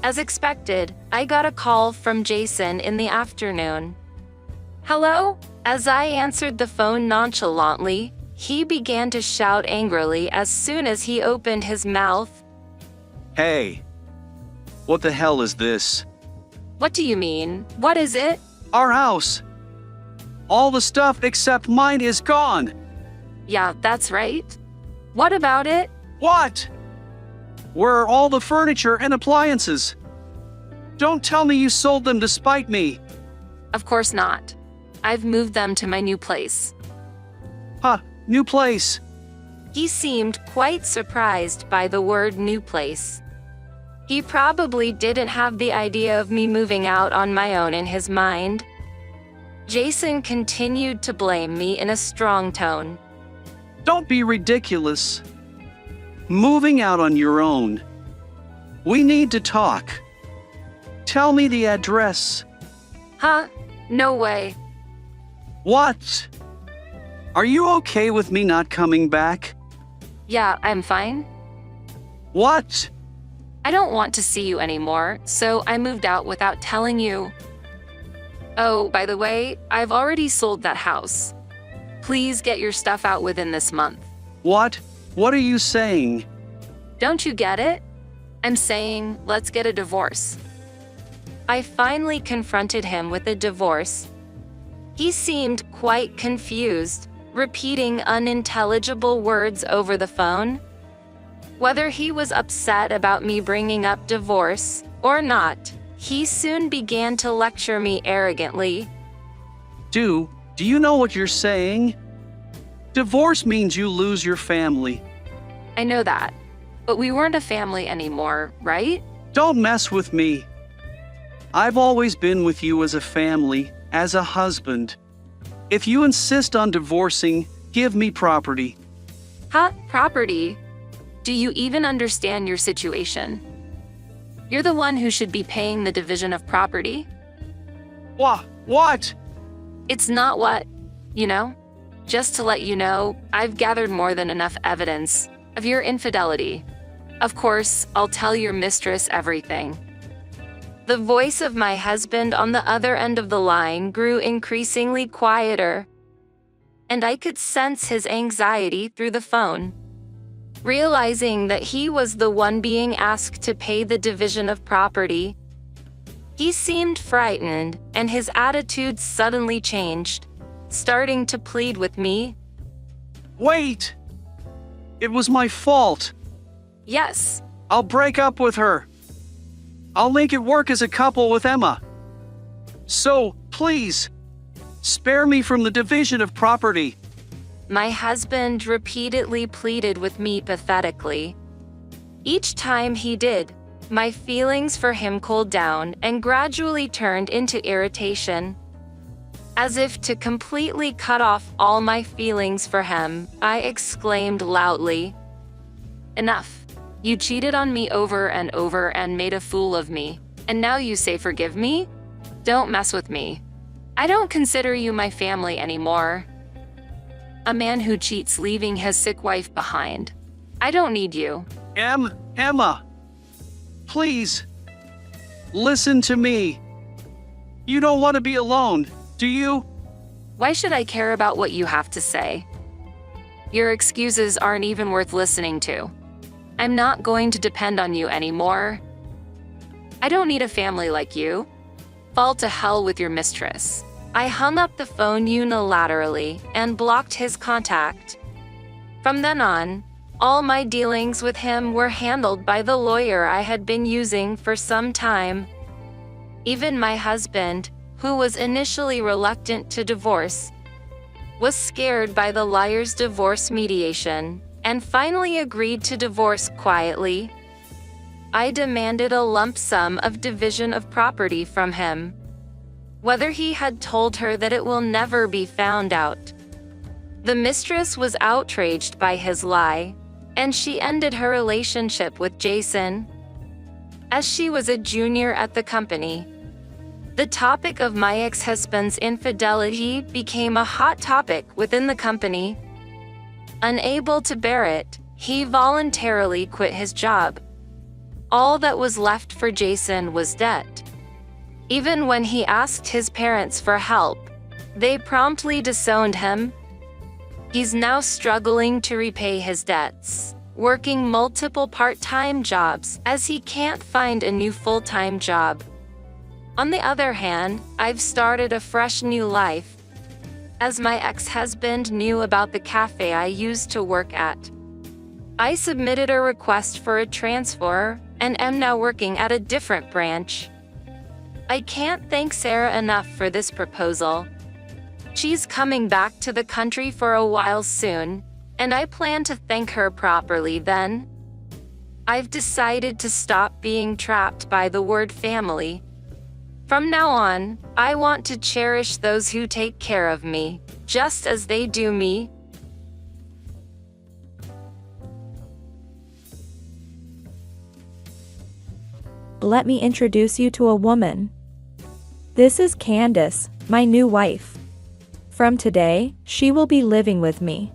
As expected, I got a call from Jason in the afternoon. "Hello?" As I answered the phone nonchalantly, he began to shout angrily as soon as he opened his mouth. Hey. What the hell is this? What do you mean? What is it? Our house. All the stuff except mine is gone. Yeah, that's right. What about it? What? Where are all the furniture and appliances? Don't tell me you sold them to spite me. Of course not. I've moved them to my new place. Huh, new place. He seemed quite surprised by the word new place. He probably didn't have the idea of me moving out on my own in his mind. Jason continued to blame me in a strong tone. Don't be ridiculous. Moving out on your own. We need to talk. Tell me the address. Huh? No way. What? Are you okay with me not coming back? Yeah, I'm fine. What? I don't want to see you anymore, so I moved out without telling you. Oh, by the way, I've already sold that house. Please get your stuff out within this month. What? What are you saying? Don't you get it? I'm saying, let's get a divorce. I finally confronted him with a divorce. He seemed quite confused, repeating unintelligible words over the phone. Whether he was upset about me bringing up divorce or not, he soon began to lecture me arrogantly. Do you know what you're saying? Divorce means you lose your family. I know that, but we weren't a family anymore, right? Don't mess with me. I've always been with you as a family, as a husband. If you insist on divorcing, give me property. Huh? Property? Do you even understand your situation? You're the one who should be paying the division of property. What? It's not what, you know? Just to let you know, I've gathered more than enough evidence of your infidelity. Of course, I'll tell your mistress everything. The voice of my husband on the other end of the line grew increasingly quieter, and I could sense his anxiety through the phone. Realizing that he was the one being asked to pay the division of property, he seemed frightened, and his attitude suddenly changed, starting to plead with me. Wait! It was my fault. Yes. I'll break up with her. I'll make it work as a couple with Emma. So, please, spare me from the division of property. My husband repeatedly pleaded with me pathetically. Each time he did, my feelings for him cooled down and gradually turned into irritation. As if to completely cut off all my feelings for him, I exclaimed loudly, "Enough. You cheated on me over and over and made a fool of me, and now you say forgive me? Don't mess with me. I don't consider you my family anymore. A man who cheats leaving his sick wife behind. I don't need you. Emma, please, listen to me. You don't want to be alone, do you? Why should I care about what you have to say? Your excuses aren't even worth listening to. I'm not going to depend on you anymore. I don't need a family like you. Fall to hell with your mistress. I hung up the phone unilaterally and blocked his contact. From then on, all my dealings with him were handled by the lawyer I had been using for some time. Even my husband, who was initially reluctant to divorce, was scared by the liar's divorce mediation and finally agreed to divorce quietly. I demanded a lump sum of division of property from him, whether he had told her that it will never be found out. The mistress was outraged by his lie, and she ended her relationship with Jason. As she was a junior at the company, the topic of my ex-husband's infidelity became a hot topic within the company. Unable to bear it, he voluntarily quit his job. All that was left for Jason was debt. Even when he asked his parents for help, they promptly disowned him. He's now struggling to repay his debts, working multiple part-time jobs as he can't find a new full-time job. On the other hand, I've started a fresh new life, as my ex-husband knew about the cafe I used to work at. I submitted a request for a transfer and am now working at a different branch. I can't thank Sarah enough for this proposal. She's coming back to the country for a while soon, and I plan to thank her properly then. I've decided to stop being trapped by the word family. From now on, I want to cherish those who take care of me, just as they do me. Let me introduce you to a woman. This is Candace, my new wife. From today, she will be living with me.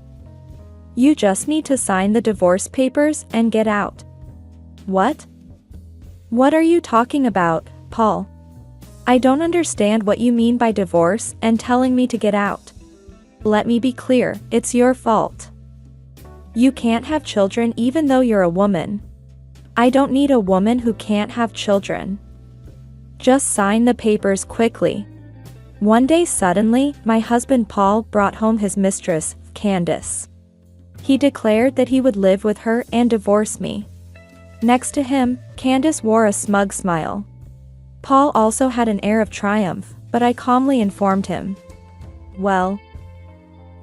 You just need to sign the divorce papers and get out. What? What are you talking about, Paul? I don't understand what you mean by divorce and telling me to get out. Let me be clear, it's your fault. You can't have children even though you're a woman. I don't need a woman who can't have children. Just sign the papers quickly. One day suddenly, my husband Paul brought home his mistress, Candace. He declared that he would live with her and divorce me. Next to him, Candace wore a smug smile. Paul also had an air of triumph, but I calmly informed him. Well,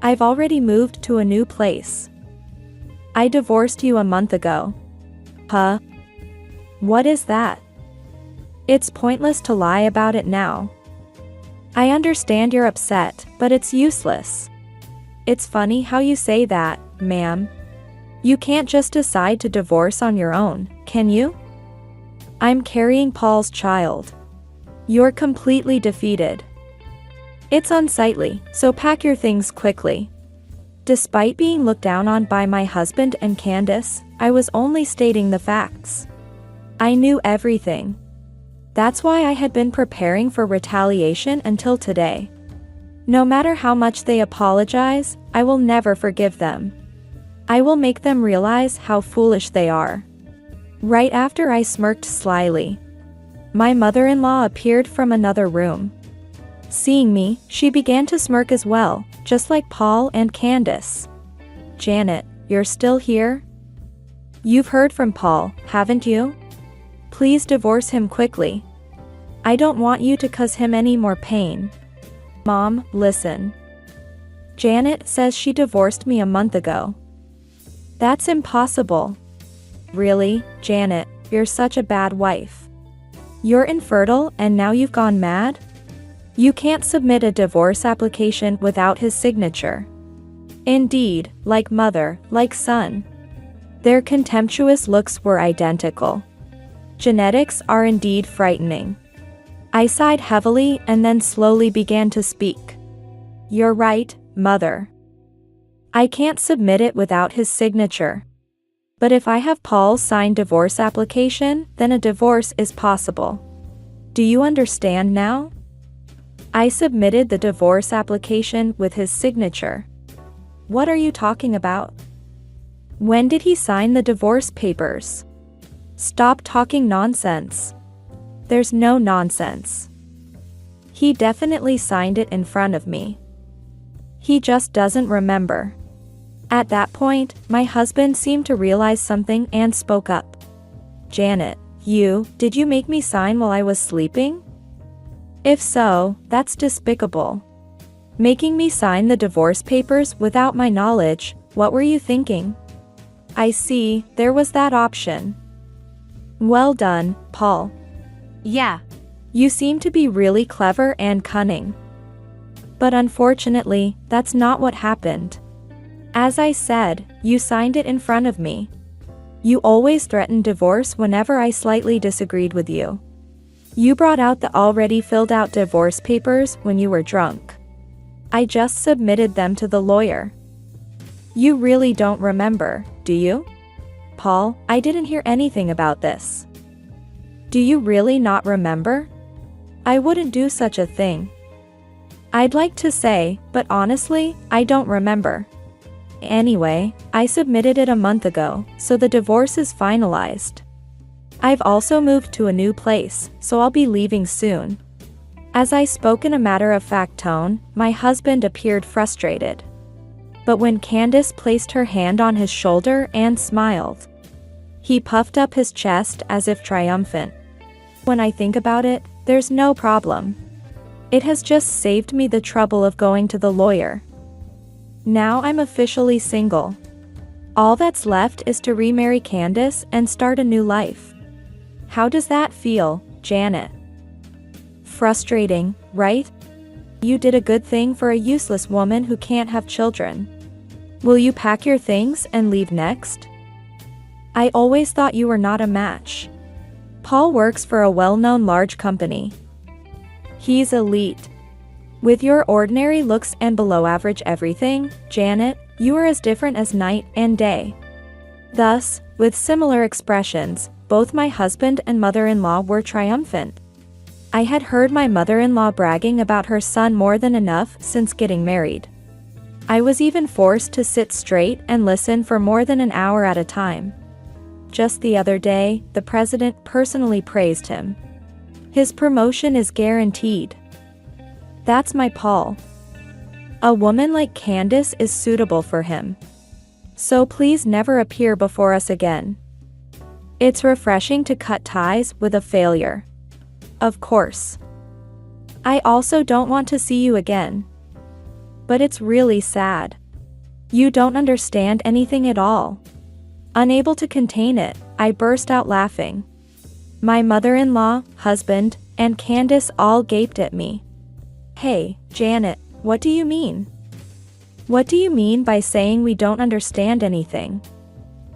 I've already moved to a new place. I divorced you a month ago. Huh? What is that? It's pointless to lie about it now. I understand you're upset, but it's useless. It's funny how you say that, ma'am. You can't just decide to divorce on your own, can you? I'm carrying Paul's child. You're completely defeated. It's unsightly, so pack your things quickly. Despite being looked down on by my husband and Candace, I was only stating the facts. I knew everything. That's why I had been preparing for retaliation until today. No matter how much they apologize, I will never forgive them. I will make them realize how foolish they are. Right after I smirked slyly, my mother-in-law appeared from another room. Seeing me, she began to smirk as well, just like Paul and Candace. Janet, you're still here? You've heard from Paul, haven't you? Please divorce him quickly. I don't want you to cause him any more pain. Mom, listen. Janet says she divorced me a month ago. That's impossible. Really, Janet, you're such a bad wife. You're infertile and now you've gone mad? You can't submit a divorce application without his signature. Indeed, like mother, like son. Their contemptuous looks were identical. Genetics are indeed frightening. I sighed heavily and then slowly began to speak. You're right, Mother. I can't submit it without his signature. But if I have Paul's signed divorce application, then a divorce is possible. Do you understand now? I submitted the divorce application with his signature. What are you talking about? When did he sign the divorce papers? Stop talking nonsense. There's no nonsense. He definitely signed it in front of me. He just doesn't remember. At that point, my husband seemed to realize something and spoke up. Janet, did you make me sign while I was sleeping? If so, that's despicable. Making me sign the divorce papers without my knowledge, what were you thinking? I see, there was that option. Well done, Paul. Yeah. You seem to be really clever and cunning. But unfortunately, that's not what happened. As I said, you signed it in front of me. You always threatened divorce whenever I slightly disagreed with you. You brought out the already filled out divorce papers when you were drunk. I just submitted them to the lawyer. You really don't remember, do you? Paul, I didn't hear anything about this. Do you really not remember? I wouldn't do such a thing. I'd like to say, but honestly, I don't remember. Anyway, I submitted it a month ago, so the divorce is finalized. I've also moved to a new place, so I'll be leaving soon. As I spoke in a matter-of-fact tone, my husband appeared frustrated. But when Candace placed her hand on his shoulder and smiled, he puffed up his chest as if triumphant. When I think about it, there's no problem. It has just saved me the trouble of going to the lawyer. Now I'm officially single. All that's left is to remarry Candace and start a new life. How does that feel, Janet? Frustrating, right? You did a good thing for a useless woman who can't have children. Will you pack your things and leave next? I always thought you were not a match. Paul works for a well-known large company. He's elite. With your ordinary looks and below-average everything, Janet, you are as different as night and day. Thus, with similar expressions, both my husband and mother-in-law were triumphant. I had heard my mother-in-law bragging about her son more than enough since getting married. I was even forced to sit straight and listen for more than an hour at a time. Just the other day, the president personally praised him. His promotion is guaranteed. That's my Paul. A woman like Candace is suitable for him. So please never appear before us again. It's refreshing to cut ties with a failure. Of course. I also don't want to see you again. But it's really sad. You don't understand anything at all. Unable to contain it, I burst out laughing. My mother-in-law, husband, and Candace all gaped at me. Hey, Janet, what do you mean? What do you mean by saying we don't understand anything?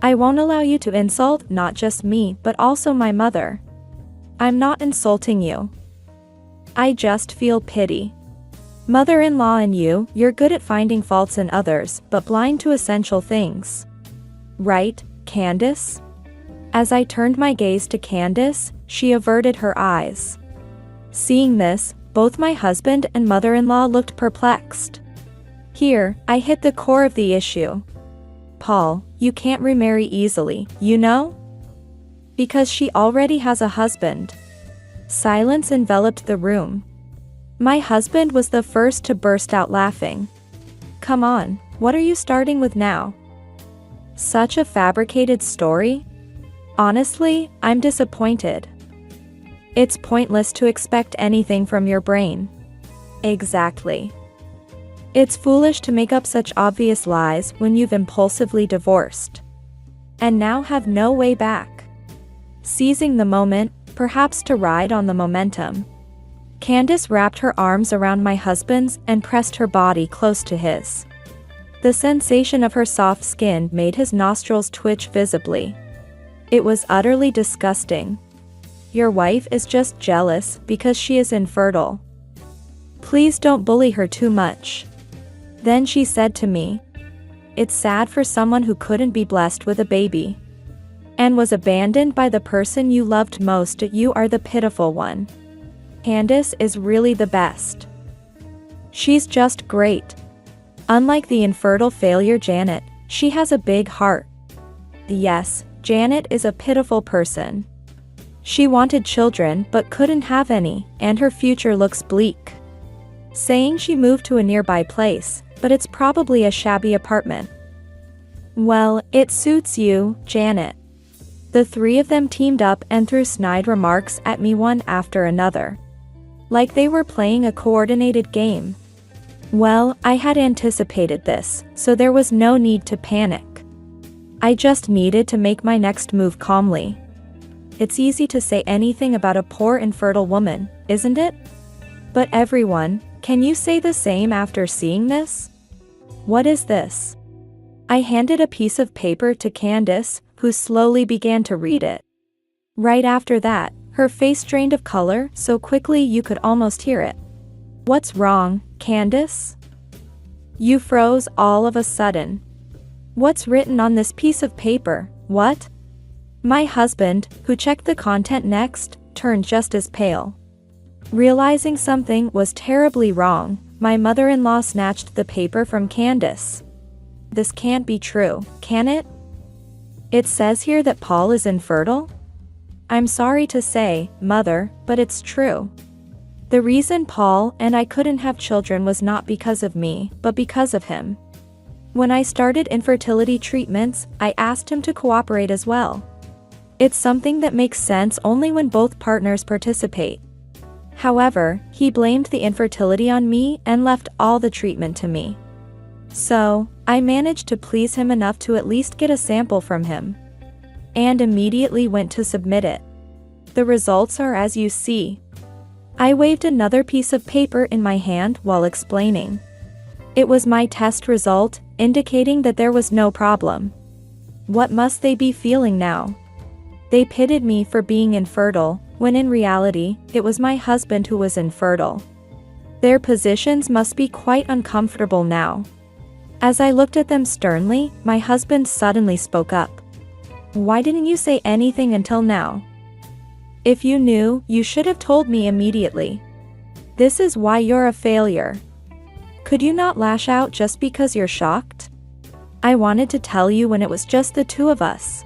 I won't allow you to insult not just me but also my mother. I'm not insulting you. I just feel pity. Mother-in-law and you're good at finding faults in others but blind to essential things. Right, Candace? As I turned my gaze to Candace, she averted her eyes. Seeing this, both my husband and mother-in-law looked perplexed. Here, I hit the core of the issue. Paul, you can't remarry easily, you know? Because she already has a husband. Silence enveloped the room. My husband was the first to burst out laughing. Come on, what are you starting with now? Such a fabricated story? Honestly, I'm disappointed. It's pointless to expect anything from your brain. Exactly. It's foolish to make up such obvious lies when you've impulsively divorced. And now have no way back. Seizing the moment, perhaps to ride on the momentum, Candace wrapped her arms around my husband's and pressed her body close to his. The sensation of her soft skin made his nostrils twitch visibly. It was utterly disgusting. Your wife is just jealous because she is infertile. Please don't bully her too much. Then she said to me, it's sad for someone who couldn't be blessed with a baby and was abandoned by the person you loved most. You are the pitiful one. Candace is really the best. She's just great. Unlike the infertile failure Janet, she has a big heart. Yes, Janet is a pitiful person. She wanted children but couldn't have any, and her future looks bleak. Saying she moved to a nearby place, but it's probably a shabby apartment. Well, it suits you, Janet. The three of them teamed up and threw snide remarks at me one after another. Like they were playing a coordinated game. Well, I had anticipated this, so there was no need to panic. I just needed to make my next move calmly. It's easy to say anything about a poor infertile woman, isn't it? But everyone, can you say the same after seeing this? What is this? I handed a piece of paper to Candace, who slowly began to read it. Right after that, her face drained of color so quickly you could almost hear it. What's wrong, Candace? You froze all of a sudden. What's written on this piece of paper? What? My husband, who checked the content next, turned just as pale. Realizing something was terribly wrong, my mother-in-law snatched the paper from Candace. This can't be true, can it? It says here that Paul is infertile? I'm sorry to say, Mother, but it's true. The reason Paul and I couldn't have children was not because of me, but because of him. When I started infertility treatments, I asked him to cooperate as well. It's something that makes sense only when both partners participate. However, he blamed the infertility on me and left all the treatment to me. So, I managed to please him enough to at least get a sample from him. And immediately went to submit it. The results are as you see. I waved another piece of paper in my hand while explaining. It was my test result, indicating that there was no problem. What must they be feeling now? They pitted me for being infertile, when in reality, it was my husband who was infertile. Their positions must be quite uncomfortable now. As I looked at them sternly, my husband suddenly spoke up. Why didn't you say anything until now? If you knew, you should have told me immediately. This is why you're a failure. Could you not lash out just because you're shocked? I wanted to tell you when it was just the two of us.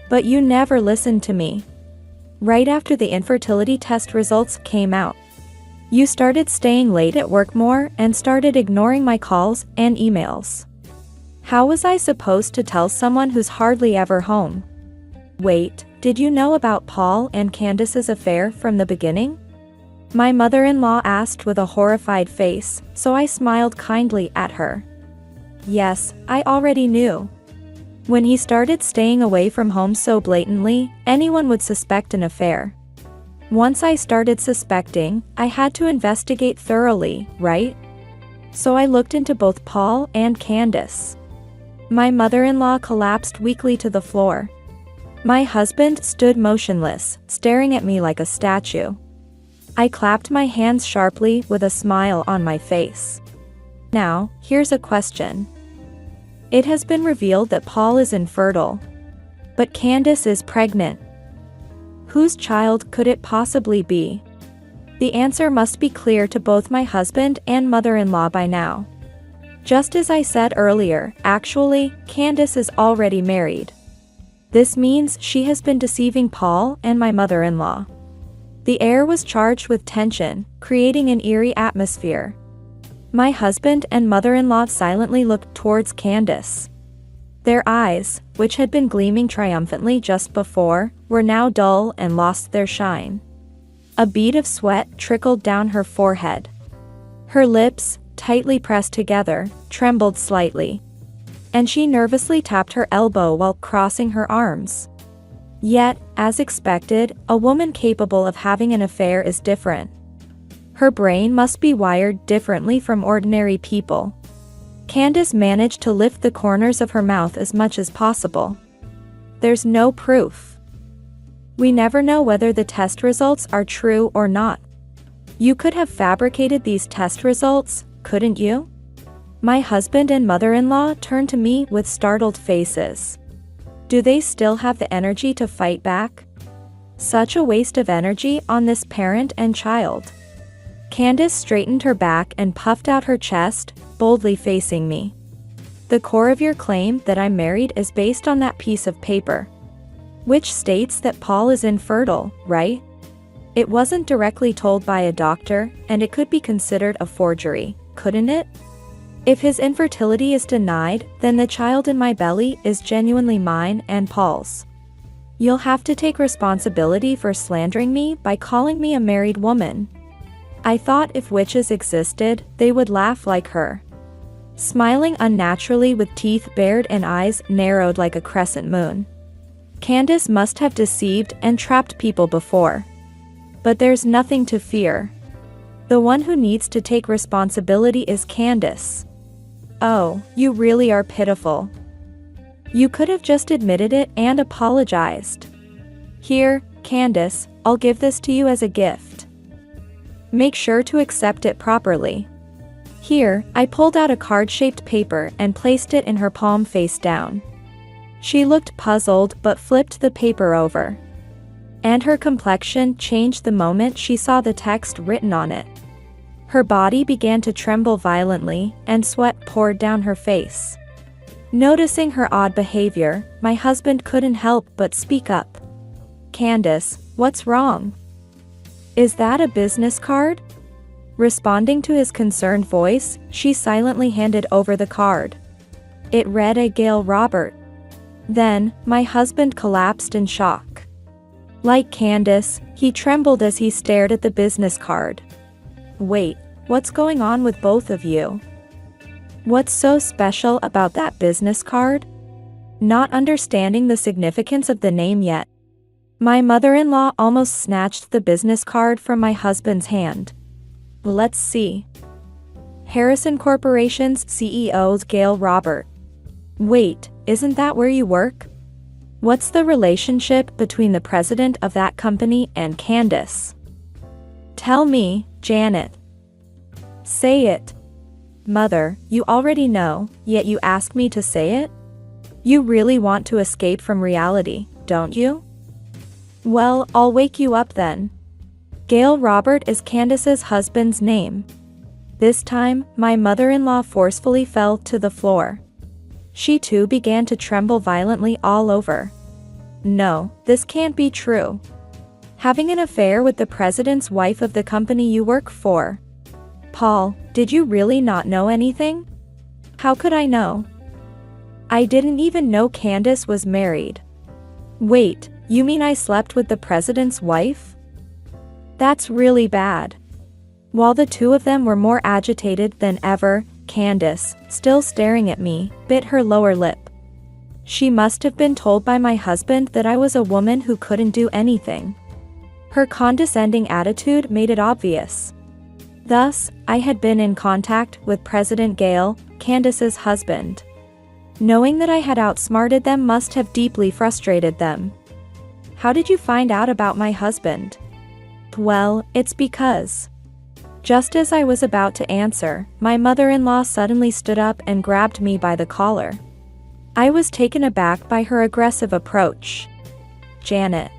But you never listened to me. Right after the infertility test results came out, you started staying late at work more and started ignoring my calls and emails. How was I supposed to tell someone who's hardly ever home? Wait, did you know about Paul and Candace's affair from the beginning? My mother-in-law asked with a horrified face, so I smiled kindly at her. Yes, I already knew. When he started staying away from home so blatantly, anyone would suspect an affair. Once I started suspecting, I had to investigate thoroughly, right? So I looked into both Paul and Candace. My mother-in-law collapsed weakly to the floor. My husband stood motionless, staring at me like a statue. I clapped my hands sharply with a smile on my face. Now, here's a question. It has been revealed that Paul is infertile. But Candace is pregnant. Whose child could it possibly be? The answer must be clear to both my husband and mother-in-law by now. Just as I said earlier, actually, Candace is already married. This means she has been deceiving Paul and my mother-in-law. The air was charged with tension, creating an eerie atmosphere. My husband and mother-in-law silently looked towards Candace. Their eyes, which had been gleaming triumphantly just before, were now dull and lost their shine. A bead of sweat trickled down her forehead. Her lips, tightly pressed together, trembled slightly. And she nervously tapped her elbow while crossing her arms. Yet, as expected, a woman capable of having an affair is different. Her brain must be wired differently from ordinary people. Candace managed to lift the corners of her mouth as much as possible. There's no proof. We never know whether the test results are true or not. You could have fabricated these test results, couldn't you? My husband and mother-in-law turned to me with startled faces. Do they still have the energy to fight back? Such a waste of energy on this parent and child. Candace straightened her back and puffed out her chest, boldly facing me. The core of your claim that I'm married is based on that piece of paper, which states that Paul is infertile, right? It wasn't directly told by a doctor, and it could be considered a forgery, couldn't it? If his infertility is denied, then the child in my belly is genuinely mine and Paul's. You'll have to take responsibility for slandering me by calling me a married woman. I thought if witches existed, they would laugh like her. Smiling unnaturally with teeth bared and eyes narrowed like a crescent moon. Candace must have deceived and trapped people before. But there's nothing to fear. The one who needs to take responsibility is Candace. Oh, you really are pitiful. You could have just admitted it and apologized. Here, Candace, I'll give this to you as a gift. Make sure to accept it properly. Here, I pulled out a card-shaped paper and placed it in her palm face down. She looked puzzled but flipped the paper over. And her complexion changed the moment she saw the text written on it. Her body began to tremble violently, and sweat poured down her face. Noticing her odd behavior, my husband couldn't help but speak up. Candace, what's wrong? Is that a business card? Responding to his concerned voice, she silently handed over the card. It read a Gail Robert. Then, my husband collapsed in shock. Like Candace, he trembled as he stared at the business card. Wait, what's going on with both of you? What's so special about that business card? Not understanding the significance of the name yet, my mother-in-law almost snatched the business card from my husband's hand. Let's see. Harrison Corporation's CEO's Gail Robert. Wait, isn't that where you work? What's the relationship between the president of that company and Candace? Tell me, Janet. Say it. Mother, you already know, yet you ask me to say it? You really want to escape from reality, don't you? Well, I'll wake you up then. Gail Robert is Candace's husband's name. This time, my mother-in-law forcefully fell to the floor. She too began to tremble violently all over. No, this can't be true. Having an affair with the president's wife of the company you work for. Paul, did you really not know anything? How could I know? I didn't even know Candace was married. Wait, you mean I slept with the president's wife? That's really bad. While the two of them were more agitated than ever, Candace, still staring at me, bit her lower lip. She must have been told by my husband that I was a woman who couldn't do anything. Her condescending attitude made it obvious. Thus, I had been in contact with President Gale, Candace's husband. Knowing that I had outsmarted them must have deeply frustrated them. How did you find out about my husband? Well, it's because. Just as I was about to answer, my mother-in-law suddenly stood up and grabbed me by the collar. I was taken aback by her aggressive approach. Janet.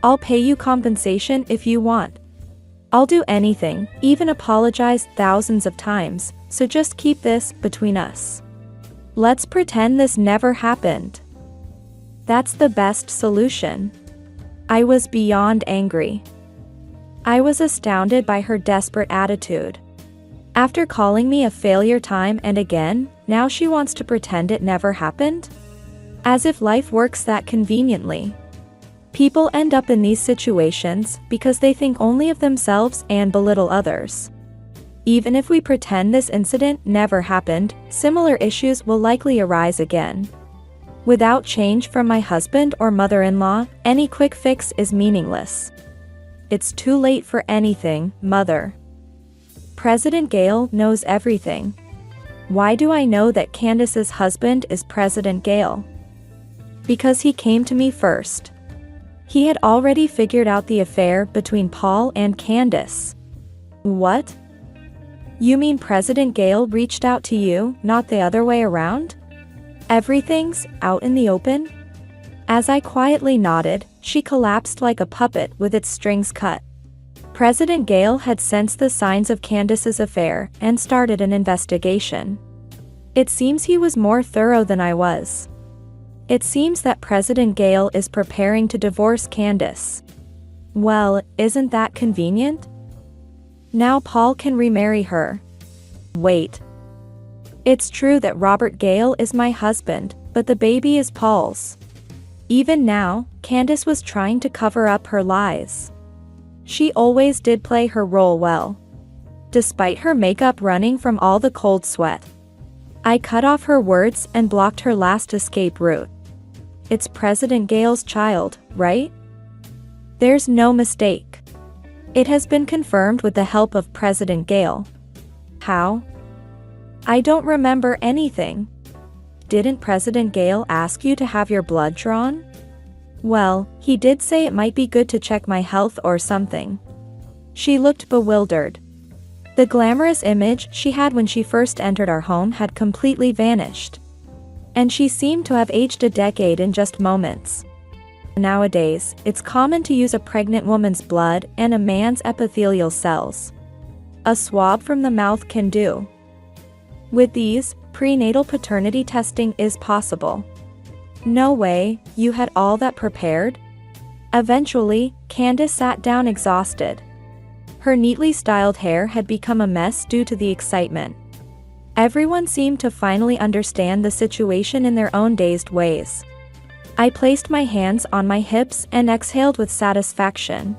I'll pay you compensation if you want. I'll do anything, even apologize thousands of times, so just keep this between us. Let's pretend this never happened. That's the best solution. I was beyond angry. I was astounded by her desperate attitude. After calling me a failure time and again, now she wants to pretend it never happened? As if life works that conveniently. People end up in these situations because they think only of themselves and belittle others. Even if we pretend this incident never happened, similar issues will likely arise again. Without change from my husband or mother-in-law, any quick fix is meaningless. It's too late for anything, Mother. President Gale knows everything. Why do I know that Candace's husband is President Gale? Because he came to me first. He had already figured out the affair between Paul and Candace. What? You mean President Gale reached out to you, not the other way around? Everything's out in the open? As I quietly nodded, she collapsed like a puppet with its strings cut. President Gale had sensed the signs of Candace's affair and started an investigation. It seems he was more thorough than I was. It seems that President Gale is preparing to divorce Candace. Well, isn't that convenient? Now Paul can remarry her. Wait. It's true that Robert Gale is my husband, but the baby is Paul's. Even now, Candace was trying to cover up her lies. She always did play her role well. Despite her makeup running from all the cold sweat. I cut off her words and blocked her last escape route. It's President Gale's child, right? There's no mistake. It has been confirmed with the help of President Gale. How? I don't remember anything. Didn't President Gale ask you to have your blood drawn? Well, he did say it might be good to check my health or something. She looked bewildered. The glamorous image she had when she first entered our home had completely vanished. And she seemed to have aged a decade in just moments. Nowadays, it's common to use a pregnant woman's blood and a man's epithelial cells. A swab from the mouth can do. With these, prenatal paternity testing is possible. No way, you had all that prepared? Eventually, Candace sat down exhausted. Her neatly styled hair had become a mess due to the excitement. Everyone seemed to finally understand the situation in their own dazed ways. I placed my hands on my hips and exhaled with satisfaction.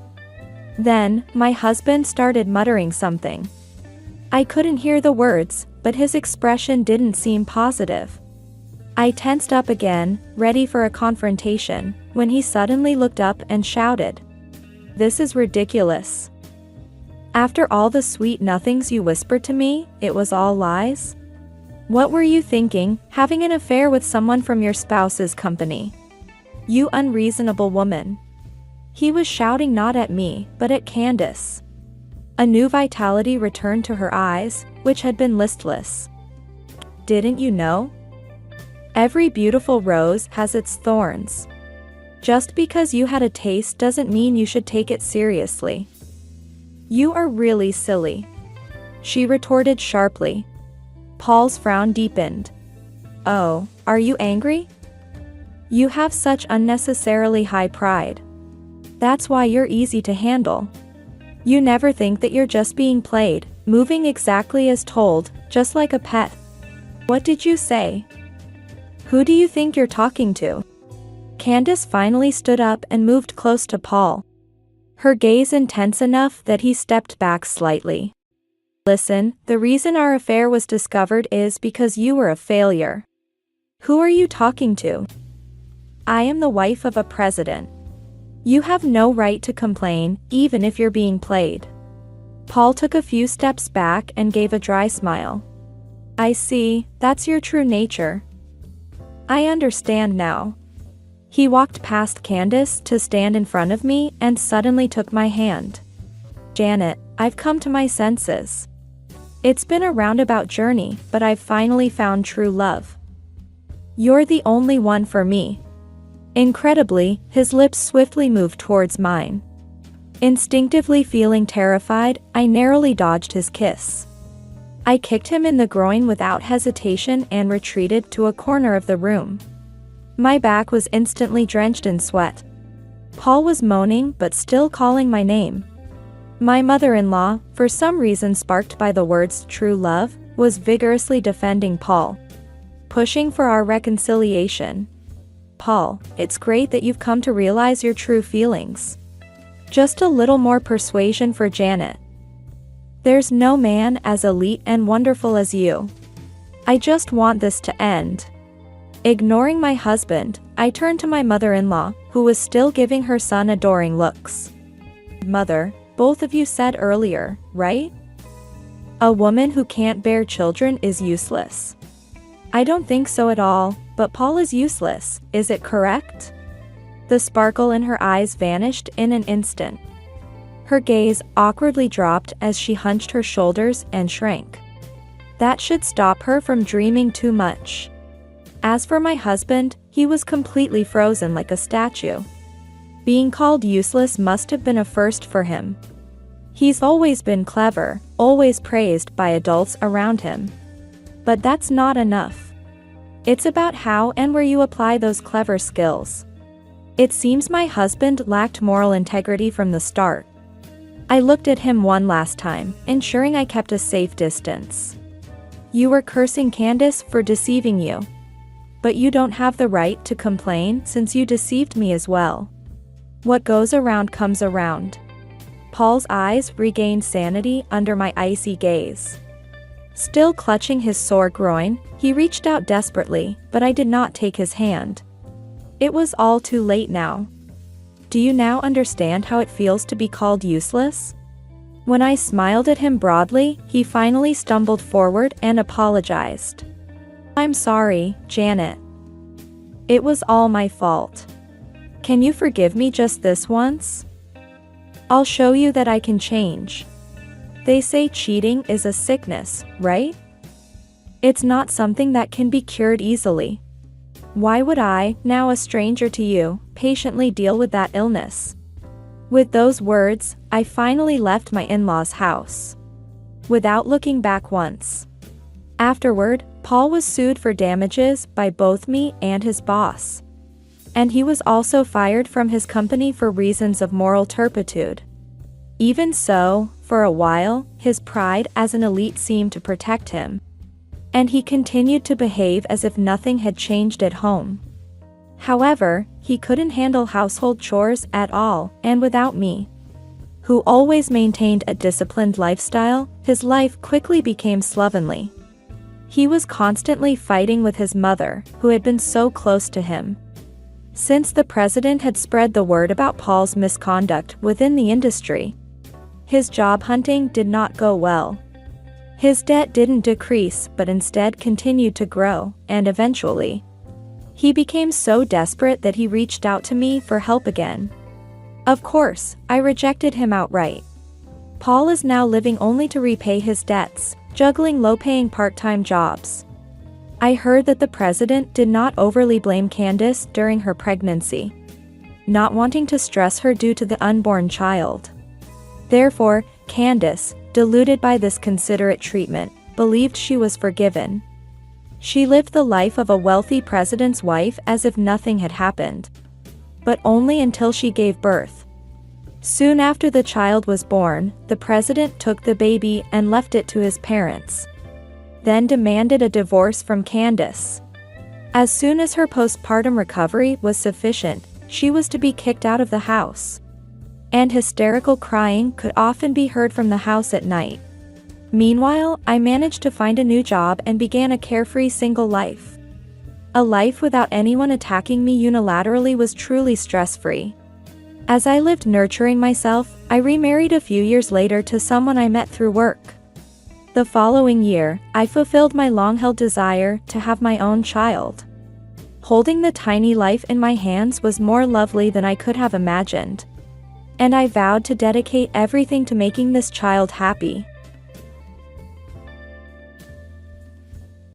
Then, my husband started muttering something. I couldn't hear the words, but his expression didn't seem positive. I tensed up again, ready for a confrontation, when he suddenly looked up and shouted. This is ridiculous. After all the sweet nothings you whispered to me, it was all lies? What were you thinking, having an affair with someone from your spouse's company? You unreasonable woman. He was shouting not at me, but at Candace. A new vitality returned to her eyes, which had been listless. Didn't you know? Every beautiful rose has its thorns. Just because you had a taste doesn't mean you should take it seriously. You are really silly. She retorted sharply. Paul's frown deepened. Oh, are you angry? You have such unnecessarily high pride. That's why you're easy to handle. You never think that you're just being played, moving exactly as told, just like a pet. What did you say? Who do you think you're talking to? Candace finally stood up and moved close to Paul. Her gaze intense enough that he stepped back slightly. Listen, the reason our affair was discovered is because you were a failure. Who are you talking to? I am the wife of a president. You have no right to complain, even if you're being played. Paul took a few steps back and gave a dry smile. I see, that's your true nature. I understand now. He walked past Candace to stand in front of me and suddenly took my hand. Janet, I've come to my senses. It's been a roundabout journey, but I've finally found true love. You're the only one for me. Incredibly, his lips swiftly moved towards mine. Instinctively feeling terrified, I narrowly dodged his kiss. I kicked him in the groin without hesitation and retreated to a corner of the room. My back was instantly drenched in sweat. Paul was moaning but still calling my name. My mother-in-law, for some reason sparked by the words true love, was vigorously defending Paul. Pushing for our reconciliation. Paul, it's great that you've come to realize your true feelings. Just a little more persuasion for Janet. There's no man as elite and wonderful as you. I just want this to end. Ignoring my husband, I turned to my mother-in-law, who was still giving her son adoring looks. Mother, both of you said earlier, right? A woman who can't bear children is useless. I don't think so at all, but Paul is useless, is it correct? The sparkle in her eyes vanished in an instant. Her gaze awkwardly dropped as she hunched her shoulders and shrank. That should stop her from dreaming too much. As for my husband, he was completely frozen like a statue. Being called useless must have been a first for him. He's always been clever, always praised by adults around him. But that's not enough. It's about how and where you apply those clever skills. It seems my husband lacked moral integrity from the start. I looked at him one last time, ensuring I kept a safe distance. You were cursing Candace for deceiving you. But you don't have the right to complain since you deceived me as well. What goes around comes around. Paul's eyes regained sanity under my icy gaze. Still clutching his sore groin, he reached out desperately, but I did not take his hand. It was all too late now. Do you now understand how it feels to be called useless? When I smiled at him broadly, he finally stumbled forward and apologized. I'm sorry, Janet. It was all my fault. Can you forgive me just this once? I'll show you that I can change. They say cheating is a sickness, right? It's not something that can be cured easily. Why would I, now a stranger to you, patiently deal with that illness? With those words, I finally left my in-laws' house. Without looking back once. Afterward, Paul was sued for damages by both me and his boss. And he was also fired from his company for reasons of moral turpitude. Even so, for a while, his pride as an elite seemed to protect him. And he continued to behave as if nothing had changed at home. However, he couldn't handle household chores at all, and without me, who always maintained a disciplined lifestyle, his life quickly became slovenly. He was constantly fighting with his mother, who had been so close to him. Since the president had spread the word about Paul's misconduct within the industry, his job hunting did not go well. His debt didn't decrease but instead continued to grow, and eventually, he became so desperate that he reached out to me for help again. Of course, I rejected him outright. Paul is now living only to repay his debts, juggling low-paying part-time jobs. I heard that the president did not overly blame Candace during her pregnancy, not wanting to stress her due to the unborn child. Therefore, Candace, deluded by this considerate treatment, believed she was forgiven. She lived the life of a wealthy president's wife as if nothing had happened. But only until she gave birth. Soon after the child was born, the president took the baby and left it to his parents. Then demanded a divorce from Candace. As soon as her postpartum recovery was sufficient, she was to be kicked out of the house. And hysterical crying could often be heard from the house at night. Meanwhile, I managed to find a new job and began a carefree single life. A life without anyone attacking me unilaterally was truly stress-free. As I lived nurturing myself, I remarried a few years later to someone I met through work. The following year, I fulfilled my long-held desire to have my own child. Holding the tiny life in my hands was more lovely than I could have imagined. And I vowed to dedicate everything to making this child happy.